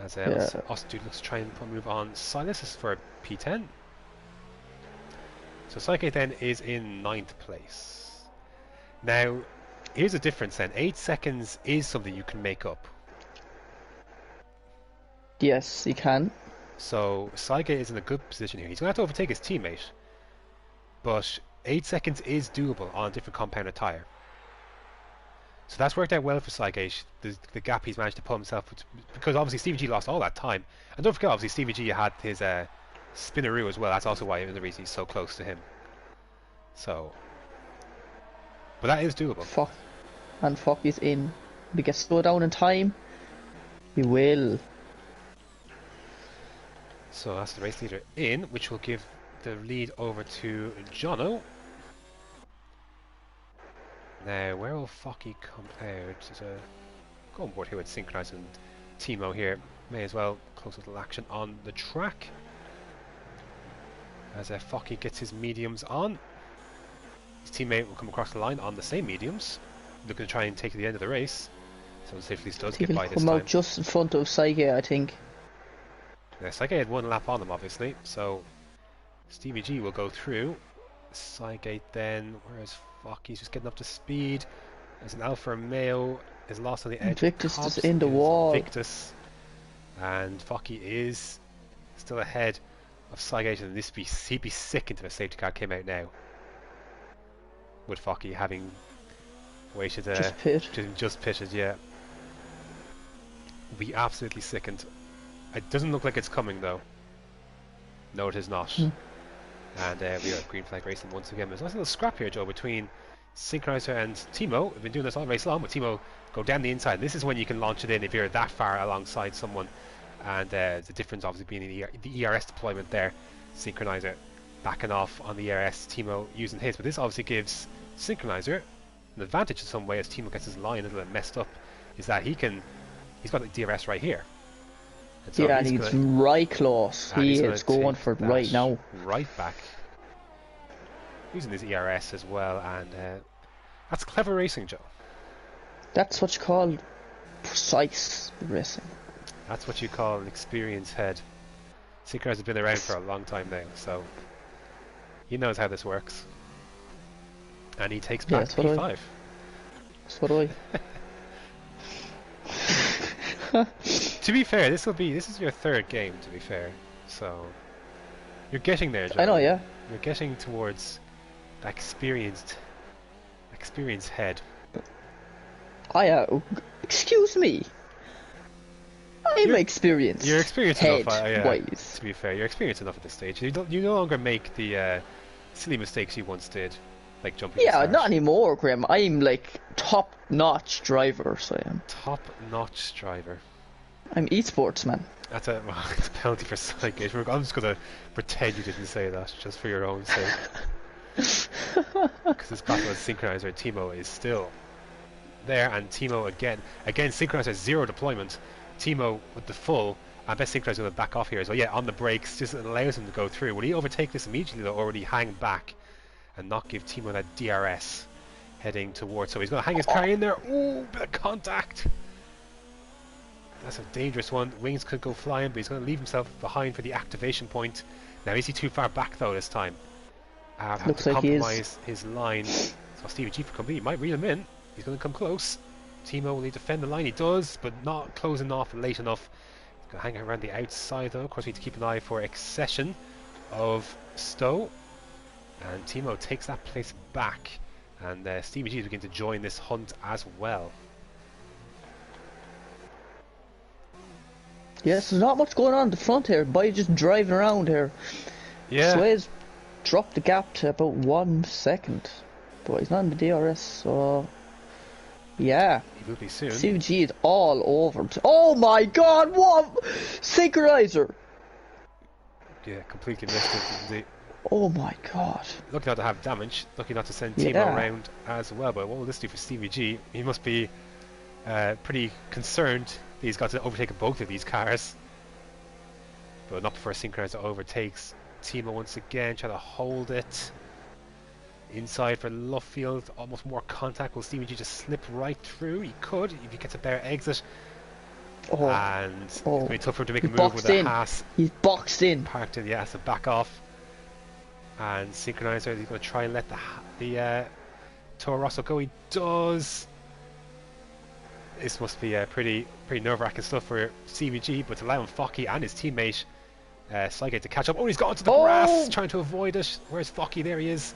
As Austin looks to try and move on. Silas is for P10. So Psyche then is in 9th place. Now, here's a difference then. 8 seconds is something you can make up. Yes, he can. So Saige is in a good position here. He's going to have to overtake his teammate, but 8 seconds is doable on a different compounded tyre. So that's worked out well for Saige. The gap he's managed to pull himself, because obviously Stevie G lost all that time. And don't forget, obviously Stevie G had his spinneroo as well. That's also why the reason he's so close to him. So, but that is doable. Fuck is in. If he gets slowed down in time, he will. So that's the race leader in, which will give the lead over to Jono. Now, where will Focky come out? There's a go on board here with Synchronize and Timo here. May as well close a little action on the track. As Focky gets his mediums on. His teammate will come across the line on the same mediums. Looking to try and take the end of the race. So safely does get by this time. Come out just in front of Saige, I think. Yeah, Saige had one lap on him, obviously. So Stevie G will go through. Saige then, where's Focky? He's just getting up to speed. There's an Alfa Romeo is lost on the edge. Invictus is in the wall. Invictus. And Focky is still ahead of Saige, and he'd be sick until a safety car came out now. With Focky having waited just pitted, yeah. Be absolutely sickened. It doesn't look like it's coming though. No, it is not. And we are at green flag racing once again. There's a little scrap here, Joe, between Synchronizer and Timo. We've been doing this all race long, but Timo go down the inside. This is when you can launch it in if you're that far alongside someone. And the difference obviously being in the ERS deployment there. Synchronizer backing off on the ERS, Timo using his. But this obviously gives Synchronizer an advantage in some way as Timo gets his line a little bit messed up. Is that he's got the DRS right here. And so yeah, and he's right close. He is going for it right now. Right back. Using his ERS as well, and that's clever racing, Joe. That's what you call precise racing. That's what you call an experienced head. Synchronizer has been around for a long time now, so he knows how this works. And he takes back P5. That's what I. To be fair, this is your third game. To be fair, so you're getting there, Joe. I know, yeah. You're getting towards that experienced head. Excuse me. I'm experienced. You're experienced enough. Wise. To be fair, you're experienced enough at this stage. You no longer make the silly mistakes you once did, like jumping. Yeah, not anymore, Graham. I'm like top-notch driver, so I am. Top-notch driver. I'm esports, man. That's a penalty for side gauge. I'm just gonna pretend you didn't say that, just for your own sake. Because this battle with Synchronizer, Timo is still there, and Timo again Synchronizer 0 deployment. Timo with the full, I bet Synchronizer will back off here as well. Yeah, on the brakes, just allows him to go through. Will he overtake this immediately though, or will he hang back and not give Timo that DRS heading towards? So he's going to hang his car in there. Ooh, bit of contact. That's a dangerous one. Wings could go flying, but he's going to leave himself behind for the activation point. Now, is he too far back though this time? Have Looks to like he is. compromise his line. So Stevie G for company. He might reel him in. He's going to come close. Timo will need to defend the line. He does, but not closing off late enough. He's going to hang around the outside though. Of course, we need to keep an eye for accession of Stowe. And Timo takes that place back. And Stevie G is beginning to join this hunt as well. Yes, there's not much going on at the front here. Boy just driving around here. Yeah. Sway's dropped the gap to about 1 second. But he's not in the DRS, so... Yeah. He will be soon. CVG is all over. Oh my god, what? Synchronizer! Yeah, completely missed it, didn't he? Oh my god. Lucky not to have damage. Lucky not to send Timo around as well. But what will this do for Stevie G? He must be pretty concerned that he's got to overtake both of these cars. But not before Synchronizer overtakes Timo once again. Try to hold it. Inside for Luffield. Almost more contact. Will Stevie G just slip right through? He could if he gets a better exit. Oh. And it's going to be tough for him to make a move with in. a Haas. He's boxed in. Parked in, yeah, so back off. And Synchronizer, he's going to try and let the Toro Rosso go. He does. This must be pretty nerve-wracking stuff for CVG, but to allow him Focky and his teammate Sygate to catch up. Oh, he's got onto the grass, trying to avoid it. Where's Focky? There he is.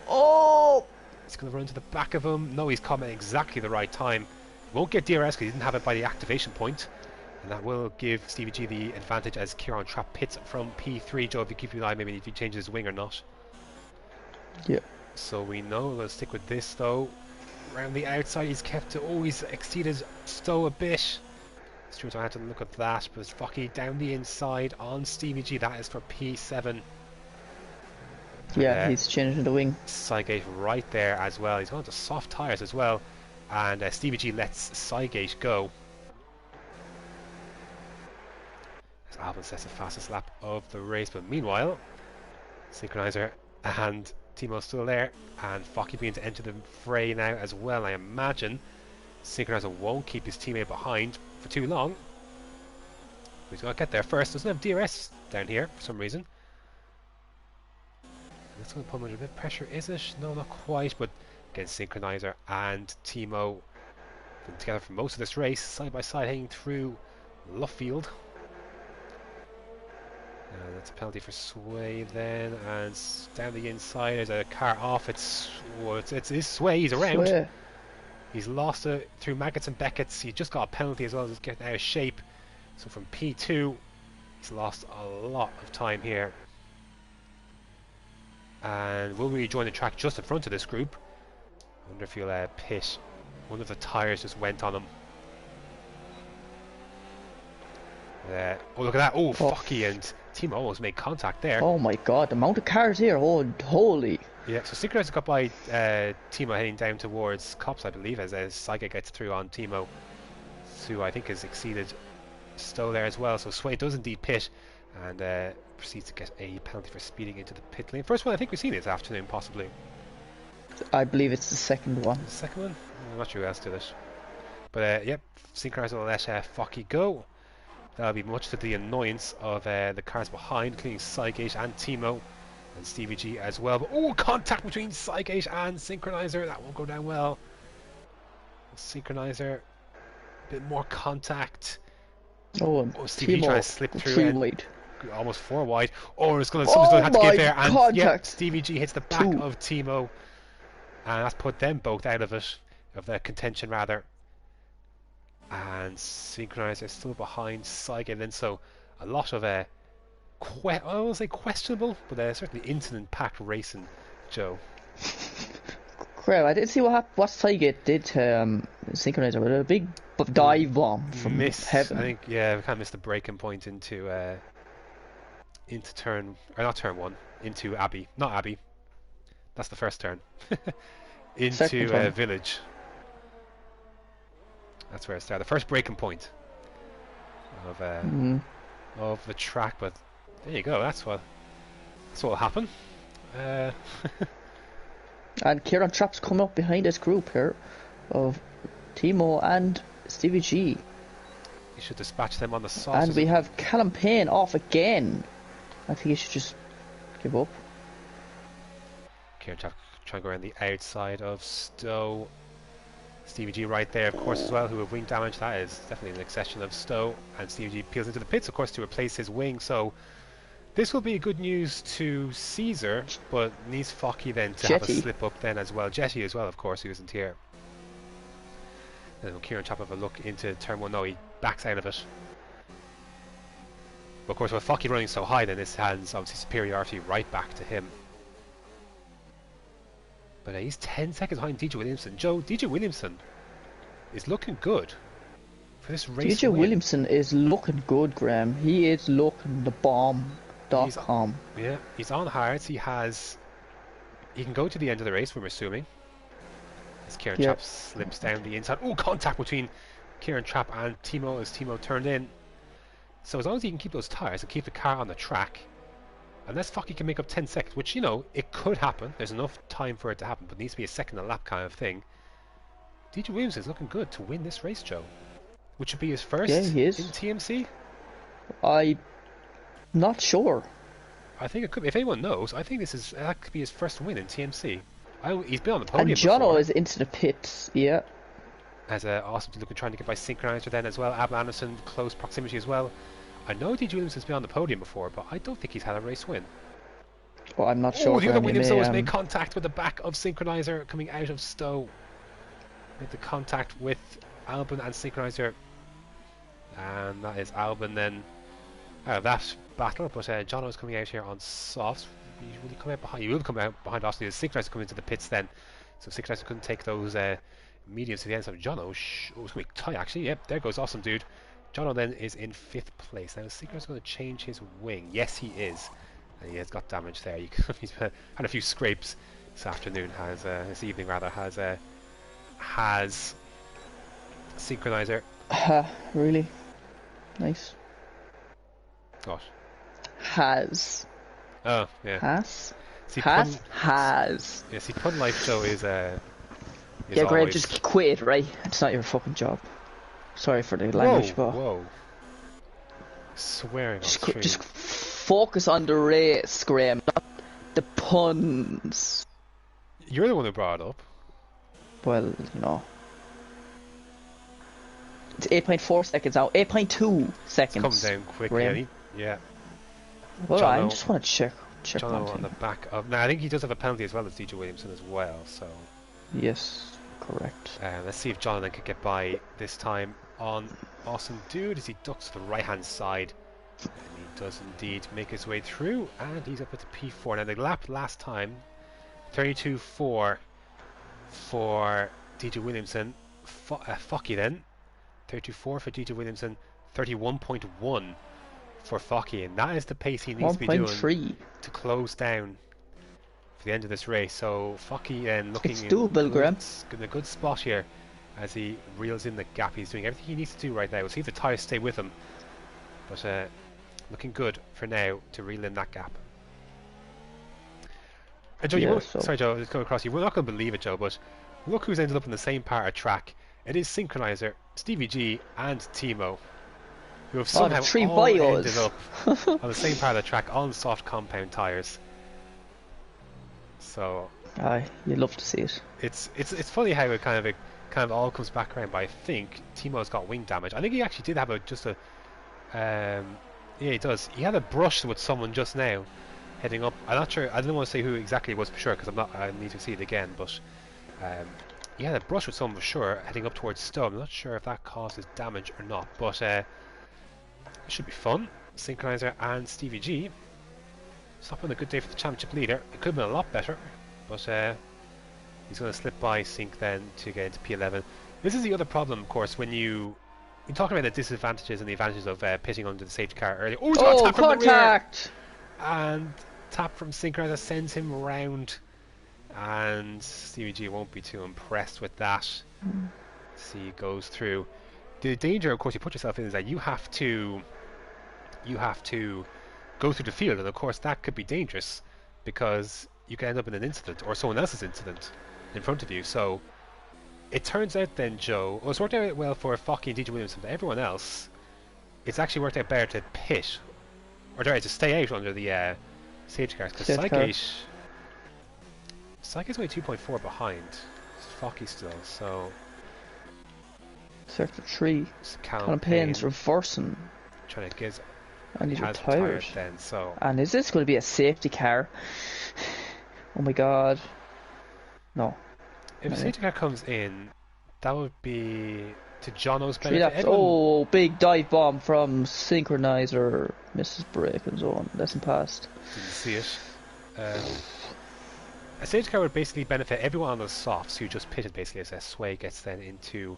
Oh! He's going to run to the back of him. No, he's come at exactly the right time. Won't get DRS because he didn't have it by the activation point. And that will give Stevie G the advantage as Kieran Trapp pits from P3. Joe, if you keep an eye, maybe if he changes his wing or not. Yeah. So we know, let's stick with this though. Around the outside, he's kept to, he's exceeded Stowe a bit. Stuart, I had to look at that, but it's Focky down the inside on Stevie G. That is for P7. Yeah, he's changing the wing. Sygate right there as well. He's going to soft tyres as well. And Stevie G lets Sygate go. Albon sets the fastest lap of the race, but meanwhile, Synchronizer and Timo still there, and Focky beginning to enter the fray now as well. I imagine Synchronizer won't keep his teammate behind for too long. He's got to get there first. Doesn't have DRS down here for some reason. That's going to put him under a bit of pressure, is it? No, not quite, but again, Synchronizer and Timo been together for most of this race, side by side, heading through Luffield. That's a penalty for Sway then, and down the inside there's a car off. It's Sway. He's around. Sway. He's lost it through Maggots and Beckett's. He just got a penalty as well as getting out of shape. So from P2, he's lost a lot of time here. And will we join the track just in front of this group? I wonder if he'll pit. One of the tyres just went on him. Oh, look at that. Oh, Focky and Timo almost made contact there. Oh my god, the amount of cars here. Oh, holy. Yeah, so Synchronizer got by Timo heading down towards Cops, I believe, as Saiga gets through on Timo, who I think has exceeded Stowe there as well. So Sway does indeed pit and proceeds to get a penalty for speeding into the pit lane. First one I think we've seen this afternoon, possibly. I believe it's the second one. The second one? I'm not sure who else did it. But yep, Synchronizer will let Focky go. That'll be much to the annoyance of the cars behind, including Sygate and Timo and Stevie G as well. But oh, contact between Sygate and Synchronizer. That won't go down well. Synchronizer, a bit more contact. Oh, Stevie G trying to slip through. 3 wide. Almost 4 wide. Oh, someone's going to have to get there. And yep, Stevie G hits the back of Timo. And that's put them both out of it, of the contention rather. And Synchronizer is still behind Saiga, then so a lot of I won't say questionable, but certainly incident-packed racing, Joe. Crap, I didn't see what Saiga did to Synchronizer with a big dive bomb from heaven. I think, yeah, we kind of missed the breaking point into turn, or not turn 1, into Abbey. Not Abbey, that's the first turn. Into Village. That's where it started. The first breaking point of the track, but there you go. That's what'll happen. And Kieran Trapp's coming up behind this group here of Timo and Stevie G. He should dispatch them on the soft. And we have Callum Payne off again. I think he should just give up. Kieran trying to go around the outside of Stowe. Stevie G right there, of course, as well, who have wing damage. That is definitely an accession of Stowe. And Stevie G peels into the pits, of course, to replace his wing. So this will be good news to Caesar, but needs Focky then to have a slip up then as well. Jetty as well, of course, who isn't here. And Kieran Chop have a look into turn 1. No, he backs out of it. But of course, with Focky running so high, then this hands obviously superiority right back to him. But he's 10 seconds behind DJ Williamson. Joe, DJ Williamson is looking good for this race. DJ Williamson is looking good, Graham. He is looking the bomb.com. Yeah, he's on hards. He can go to the end of the race, we're assuming. As Kieran Trapp slips down the inside. Oh, contact between Kieran Trapp and Timo as Timo turned in. So as long as he can keep those tyres and keep the car on the track, unless Focky can make up 10 seconds, which, you know, it could happen. There's enough time for it to happen, but it needs to be a second a lap kind of thing. DJ Williams is looking good to win this race, Joe. Which would be his first in TMC? I'm not sure. I think it could be. If anyone knows, I think that could be his first win in TMC. He's been on the podium and Jono before. Is into the pits, yeah. As Awesome looking trying to get by Synchronizer then as well. Ab Anderson, close proximity as well. I know DJ Williams has been on the podium before, but I don't think he's had a race win. Well, I'm not sure. The other Williams has made contact with the back of Synchronizer coming out of Stowe. Made the contact with Albon and Synchronizer. And that is Albon then out of that battle, but Jono is coming out here on softs. Will he come out behind? He will come out behind Austin. Synchronizer coming into the pits then, so Synchronizer couldn't take those mediums to the end. So Jono, it's going to be tight actually. Yep, there goes Awesome Dude. Jono then is in 5th place. Now is Synchronizer going to change his wing? Yes, he is. And he has got damage there. He's had a few scrapes this afternoon. This evening rather has Synchronizer. Really? Nice. What? Has. Oh, yeah. Has? See, has? Yeah, see, pun life though is yeah, Graham, just quit, right? It's not your fucking job. Sorry for the language, but... Whoa. Swearing on stream. Just focus on the race, Graham, not the puns. You're the one who brought it up. Well, you know. It's 8.4 seconds now. 8.2 seconds. It's come down quickly. Yeah. Well, I just want to check Jono on the back of... Now, I think he does have a penalty as well as DJ Williamson as well, so... Yes, correct. Let's see if Jonathan could get by this time on Awesome Dude as he ducks to the right-hand side. And he does indeed make his way through, and he's up at the P4. Now, the lap last time, 32.4 for DJ Williamson. Focky then, 32.4 for DJ Williamson, 31.1 for Focky, and that is the pace he needs to be doing to close down for the end of this race. So Focky then looking in a good spot here as he reels in the gap. He's doing everything he needs to do right now. We'll see if the tyres stay with him, but looking good for now to reel in that gap. And Joe, sorry Joe, it's coming across you. We're not going to believe it, Joe, but look who's ended up in the same part of track. It is Synchronizer, Stevie G, and Timo, who have somehow all ended up on the same part of the track on soft compound tyres. So, you'd love to see it. It's funny how it kind of all comes back around. But I think Timo's got wing damage. I think he actually did have yeah, he does. He had a brush with someone just now, heading up. I'm not sure. I don't want to say who exactly it was for sure because I need to see it again. But he had a brush with someone for sure, heading up towards Stowe. I'm not sure if that causes damage or not, but it should be fun. Synchronizer and Stevie G. It's not been a good day for the championship leader. It could have been a lot better, but he's going to slip by Sync then to get into P11. This is the other problem, of course, when you're talking about the disadvantages and the advantages of pitting under the safety car earlier. Oh, he's got a tap from the rear! And tap from Synchronizer sends him around, and Stevie G won't be too impressed with that. See, he goes through. The danger, of course, you put yourself in is that you have to go through the field, and of course that could be dangerous because you can end up in an incident or someone else's incident in front of you. So it turns out then, Joe, it's worked out well for Focky and DJ Williamson, but everyone else it's actually worked out better to pit, or sorry, to stay out under the safety cars, because Safety car. Sygate's only 2.4 behind. It's Focky still, so Sector 3. Callum Payne's Payne reversing. trying to get. And he's has retired. then, so. And is this going to be a safety car? Oh my god. No. If a safety car comes in, that would be to Jono's 3 benefit. laps. Oh, big dive bomb from Synchronizer. Misses brake and zone. Lesson passed. Didn't see it. A safety car would basically benefit everyone on the softs who just pitted basically as Sway gets then into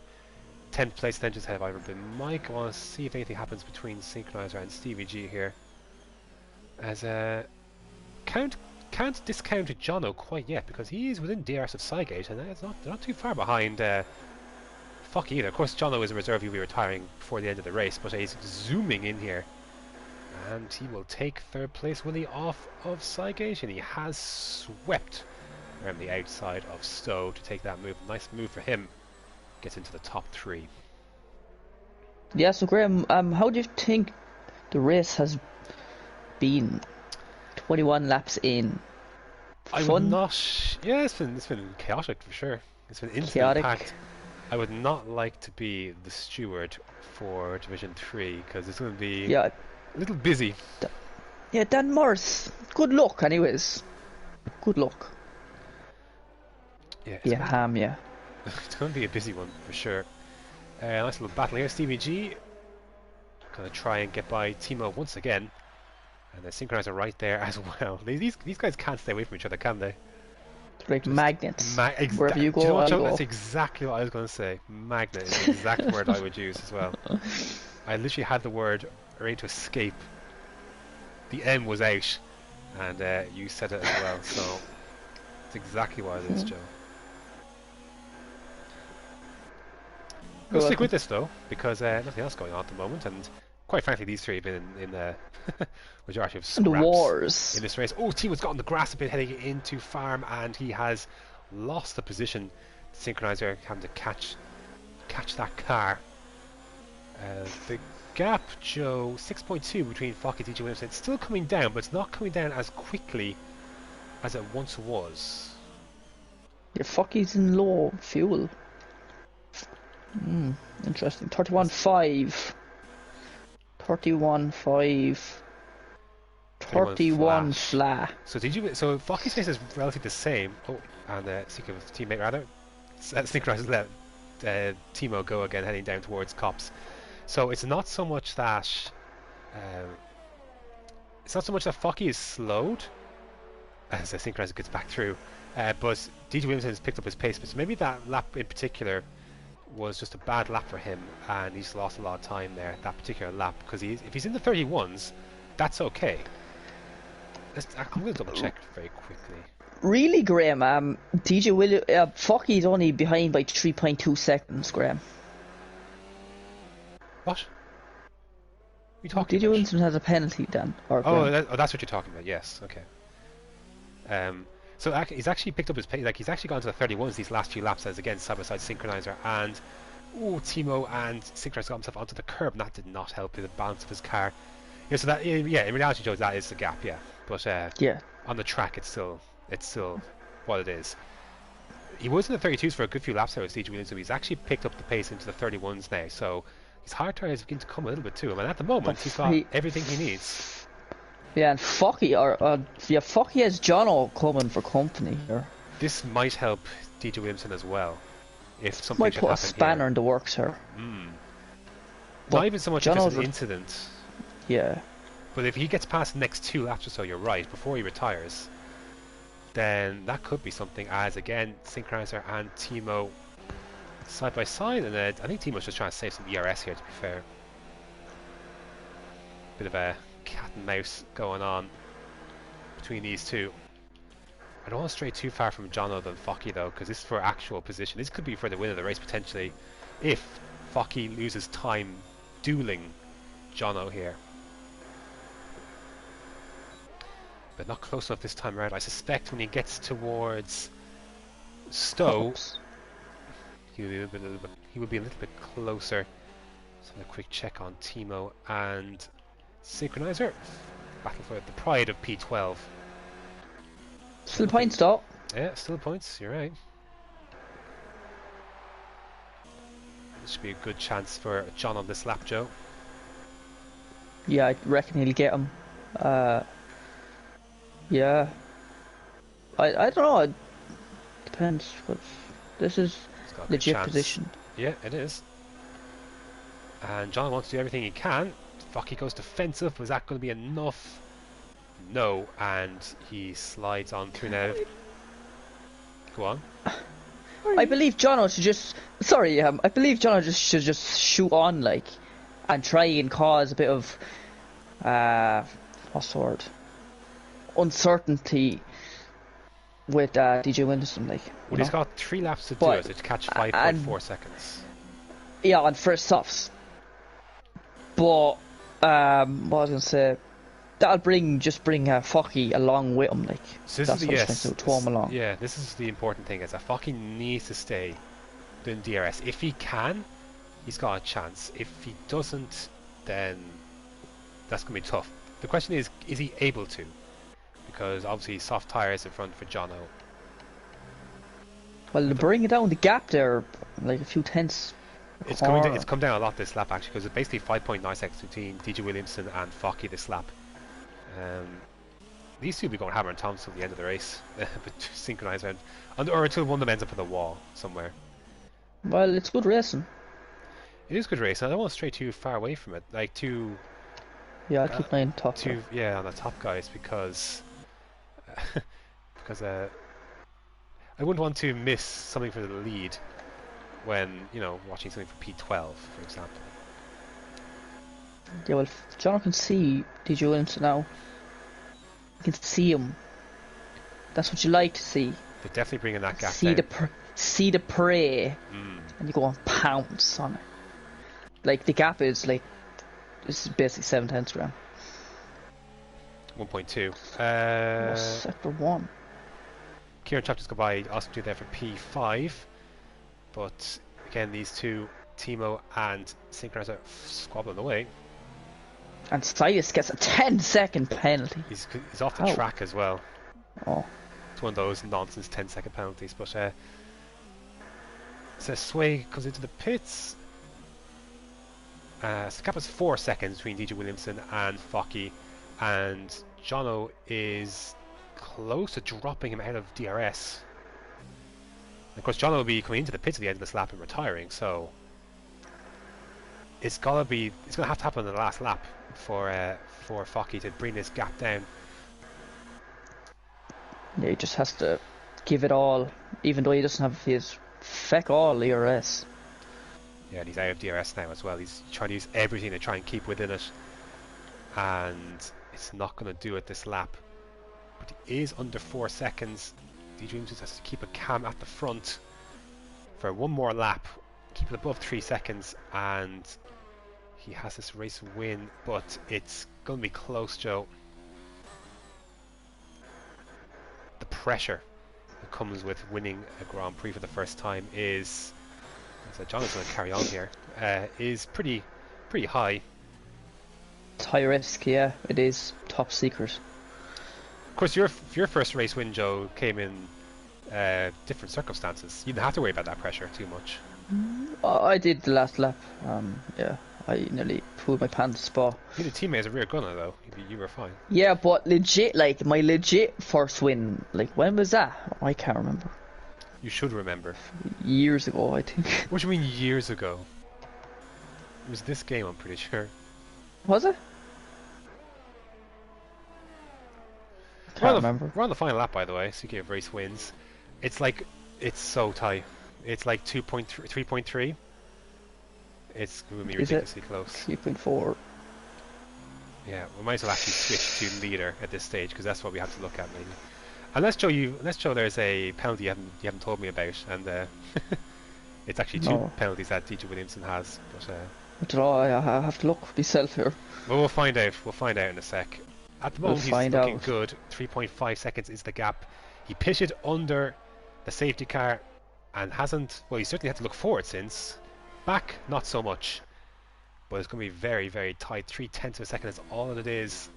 10th place, then just have either been Mike. I want to see if anything happens between Synchronizer and Stevie G here. As can't discount Jono quite yet because he is within DRS of Sygate and they're not too far behind Focky either. Of course, Jono is a reserve, he'll be retiring before the end of the race, but he's zooming in here. And he will take 3rd place, will he, off of Sygate? And he has swept around the outside of Stowe to take that move. Nice move for him. Gets into the top 3. Yeah, so Graham, how do you think the race has been? 21 laps in. I would not. Yeah, it's been chaotic for sure. It's been incident packed. I would not like to be the steward for Division 3 because it's going to be a little busy. Dan Morris. Good luck, anyways. Good luck. Yeah. It's going to be a busy one for sure. Nice little battle here. Stevie G going to try and get by Timo once again. And the Synchronizer right there as well. These guys can't stay away from each other, can they? They're like magnets. Wherever you go, do you know what, I'll Joe? go. That's exactly what I was going to say. Magnet is the exact word I would use as well. I literally had the word ready to escape. The M was out, and you said it as well. So it's exactly what it is, Joe. We'll stick with this though, because nothing else going on at the moment, and quite frankly, these three have been in the majority of scraps the wars in this race. Oh, Timo's got on the grass a bit heading into farm, and he has lost the position. Synchronizer having to catch that car. The gap, Joe, 6.2 between Focky and DJ Williams. It's still coming down, but it's not coming down as quickly as it once was. Yeah, Focky's in low fuel. Interesting. 31.5. 31.5. 31 flat. So Focky's pace is relatively the same. Oh, and Synchronize's teammate rather. Synchronize let Timo go again, heading down towards Cops. So it's not so much that Focky is slowed as Synchronizer gets back through, but DJ Williams has picked up his pace. But maybe that lap in particular was just a bad lap for him, and he's lost a lot of time there that particular lap, because if he's in the 31s, that's okay. I'm going to double check very quickly. Really, Graham? DJ Williams, Focky's only behind by 3.2 seconds, Graham. What? Are you talking DJ Williams has a penalty then. That's what you're talking about. Yes. Okay. So he's actually picked up his pace. Like, he's actually gone to the 31s these last few laps, as again side by side Synchronizer, and Timo and Synchronizer got himself onto the curb, and that did not help the balance of his car. Yeah, so that in reality, Joe, that is the gap. Yeah, but on the track, it's still what it is. He was in the 32s for a good few laps there with DJ Williams, so he's actually picked up the pace into the 31s now. So his hard tires begin to come a little bit to him, and at the moment, he's got everything he needs. Yeah, and Focky Focky has Jono coming for company here. This might help DJ Williamson as well, if something might should put a happen spanner here. in the works here. Not even so much if it's an incident. Yeah. But if he gets past the next 2 laps or so, you're right, before he retires, then that could be something, as again, Synchronizer and Timo side by side, and I think Timo's just trying to save some ERS here, to be fair. Bit of a cat and mouse going on between these two. I don't want to stray too far from Jono than Focky though, because this is for actual position. This could be for the win of the race potentially, if Focky loses time dueling Jono here. But not close enough this time around. I suspect when he gets towards Stowe, he will be a little bit closer. So a quick check on Timo and Synchronizer. Battle for the pride of P12. Still points though. Yeah, still points, you're right. This should be a good chance for John on this lap, Joe. Yeah, I reckon he'll get him. Yeah. I don't know. It depends. But this is legit position. Yeah, it is. And John wants to do everything he can. Fuck, he goes defensive. Was that going to be enough? No, and he slides on through now. Go on. I believe Jono should just. Sorry, I believe Jono should just shoot on, like, and try and cause a bit of, what's the word? Uncertainty with DJ Williamson, like. Well, he's got 3 laps to do it to catch 5.4 seconds. Yeah, on first softs. But what I was gonna say, that'll bring Focky along with him, like. So this is him along. Yeah, this is the important thing: is that Focky needs to stay doing DRS. If he can, he's got a chance. If he doesn't, then that's gonna be tough. The question is he able to? Because obviously soft tyres in front for Jono. Well, to bring it down the gap there, like a few tenths. It's come down a lot this lap actually, because it's basically 5.9 seconds between DJ Williamson and Focky this lap. These two will be going hammer and tongs till the end of the race, but synchronise around, or until one of them ends up on the wall somewhere. Well, it's good racing. It is good racing. I don't want to stray too far away from it, like too. Yeah, I'll keep my top. Yeah, on the top guys, because I wouldn't want to miss something for the lead when, you know, watching something for P12, for example. Yeah, well, John can see DJ Williamson now. You can see him. That's what you like to see. They're definitely bringing that gap down. See the prey, and you go and pounce on it. Like, the gap is like, this is basically 7 tenths around. 1.2. Sector 1. Kieran Chapter's go by Oscar there for P5, but again these two, Timo and Synchronizer, squabbling away. And Silas gets a 10-second penalty. He's off the track as well. Oh. It's one of those nonsense 10-second penalties, but so Sway comes into the pits. So the gap is 4 seconds between DJ Williamson and Focky, and Jono is close to dropping him out of DRS. And of course, Jono will be coming into the pits at the end of this lap and retiring, so it's gonna have to happen in the last lap for Focky to bring this gap down. Yeah, he just has to give it all, even though he doesn't have his feck all DRS. Yeah, and he's out of DRS now as well. He's trying to use everything to try and keep within it, and it's not going to do it this lap. But he is under 4 seconds. DJ Williamson has to keep a cam at the front for one more lap, keep it above 3 seconds, and he has this race win, but it's going to be close, Joe. The pressure that comes with winning a Grand Prix for the first time is, so John is going to carry on here, is pretty high. It's high risk, yeah, it is. Top secret. Of course, your first race win, Joe, came in different circumstances. You didn't have to worry about that pressure too much. I did the last lap. Yeah, I nearly pulled my pants, but You had a teammate as a rear gunner though. You were fine. yeah, but legit, like my legit first win, like when was that? I can't remember. You should remember. Years ago, I think. What do you mean years ago? It was this game, I'm pretty sure. Was it? Can't remember. We're on the final lap, by the way. Speaking of race wins, it's so tight. It's like 3.3. It's going to be ridiculously close. 3.4. Yeah, we might as well actually switch to leader at this stage, because that's what we have to look at maybe. Unless Joe, there's a penalty you haven't told me about, and it's actually two penalties that DJ Williamson has. But I don't know. I have to look myself here. Well, we'll find out. We'll find out in a sec. At the moment, he's looking good. 3.5 seconds is the gap. He pitted under the safety car and hasn't. Well, he certainly had to look forward since. Back, not so much. but it's going to be very, very tight. 3/10 of a second is all it is.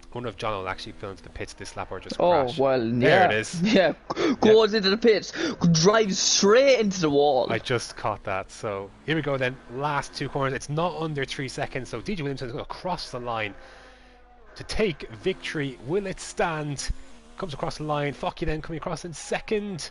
I wonder if John will actually go into the pits this lap or just crash. Well, There it is. Yeah, goes into the pits, drives straight into the wall. I just caught that. So here we go then. Last 2 corners. It's not under 3 seconds. So DJ Williamson is going to cross the line to take victory. Will it stand? Comes across the line. Focky then coming across in second.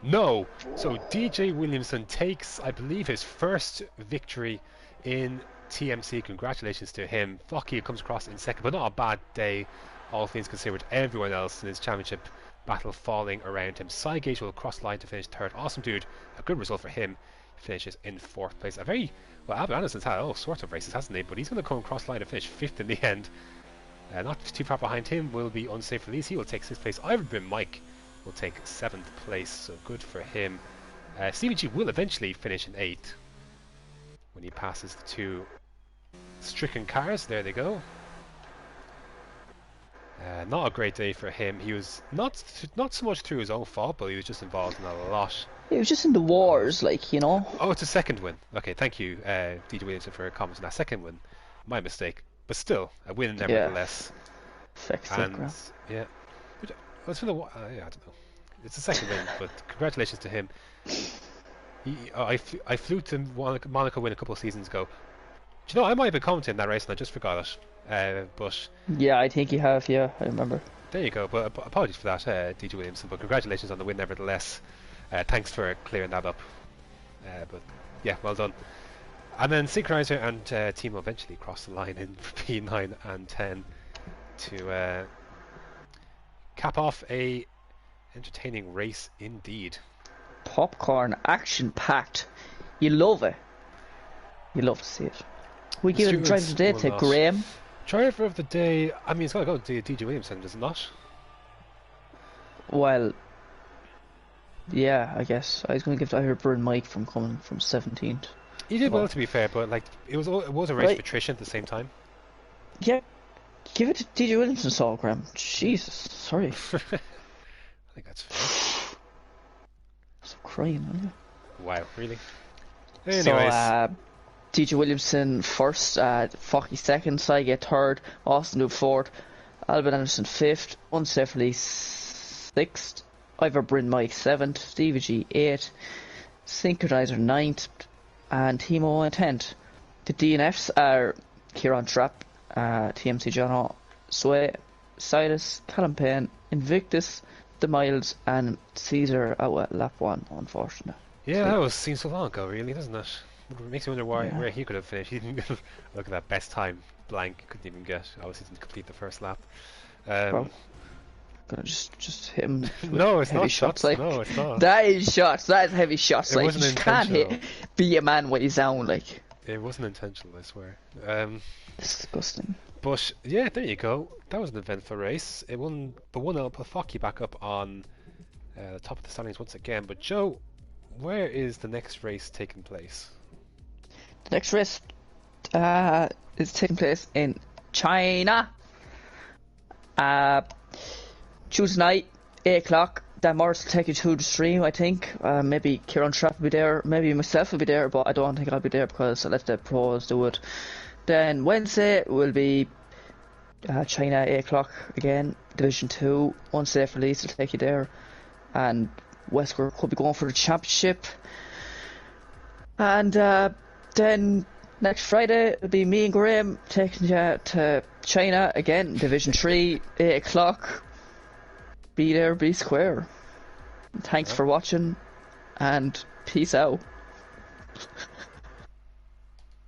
No. So DJ Williamson takes, I believe, his first victory in TMC. Congratulations to him. Focky comes across in second, but not a bad day, all things considered. Everyone else in his championship battle falling around him. Cygate will cross the line to finish third. Awesome dude. A good result for him. He finishes in fourth place. A very, well, Albert Anderson's had all sorts of races, hasn't he? But he's going to come across the line to finish fifth in the end. Not too far behind him will be Unsafe Release. He will take sixth place. Ivory Mike will take seventh place, so good for him. CVG will eventually finish in eighth when he passes the 2 stricken cars. There they go. Not a great day for him. He was not so much through his own fault, but he was just involved in a lot. He was just in the wars, like, you know. Oh, it's a second win. Okay, thank you, DJ Williamson, for commenting on that second win. My mistake, but still a win nevertheless. And yeah, what's for the yeah, I don't know. It's a second win, but congratulations to him. I flew to Monaco win a couple of seasons ago. Do you know, I might have been commenting that race and I just forgot it. But yeah, I think you have. Yeah, I remember. There you go. But apologies for that, DJ Williamson. But congratulations on the win, nevertheless. Thanks for clearing that up. But yeah, well done. And then Synchronizer and Timo eventually cross the line in P9 and 10 to cap off a entertaining race indeed. Popcorn, action packed. You love it. You love to see it. We give it a driver of the day to Graham. Driver of the day, I mean, it's got to go to DJ Williamson, does it not? Well, yeah, I guess. I was going to give it to Ivory Mike from coming from 17th. He did well, to be fair, but like it was a race of attrition at the same time. Yeah, give it to DJ Williamson, Saul Graham. Jesus, sorry. I think that's fair. I'm crying, aren't you? Wow, really? Anyways. So, DJ Williamson first, Focky second, Cygate third, Austin Luke fourth, Albert Anderson fifth, Unsafe Release sixth, Ivor Bryn Mike seventh, Stevie G eighth, Synchronizer ninth, and Timo in 10th. The DNFs are Kieran Trapp, TMC Jono, Sway, Silas, Callum Payne, Invictus, The Miles, and Caesar out at lap 1, unfortunately. Yeah, that seems so long ago, really, doesn't it? It makes me wonder where he could have finished. He didn't look at that best time blank, couldn't even get. Obviously, didn't complete the first lap. Bro, gonna just hit him. No, it's not shots. shots. Like, no, it's not. That is shots. That is heavy shots. It like, wasn't you can't be a man when he's down. Like, it wasn't intentional, I swear. Disgusting. But yeah, there you go. That was an eventful race. It won, but 1-0 put Focky back up on the top of the standings once again. But Joe, where is the next race taking place? The next race is taking place in China. Tuesday night, 8 o'clock. Dan Morris will take you to the stream, I think. Maybe Kieran Trapp will be there. Maybe myself will be there, but I don't think I'll be there because I let the pros do it. Then Wednesday will be China, 8 o'clock again. Division 2. Unsafe Release will take you there. And Westward could be going for the championship. And then next Friday it'll be me and Graham taking you to China again, Division 3, 8 o'clock. Be there, be square. Thanks for watching, and peace out.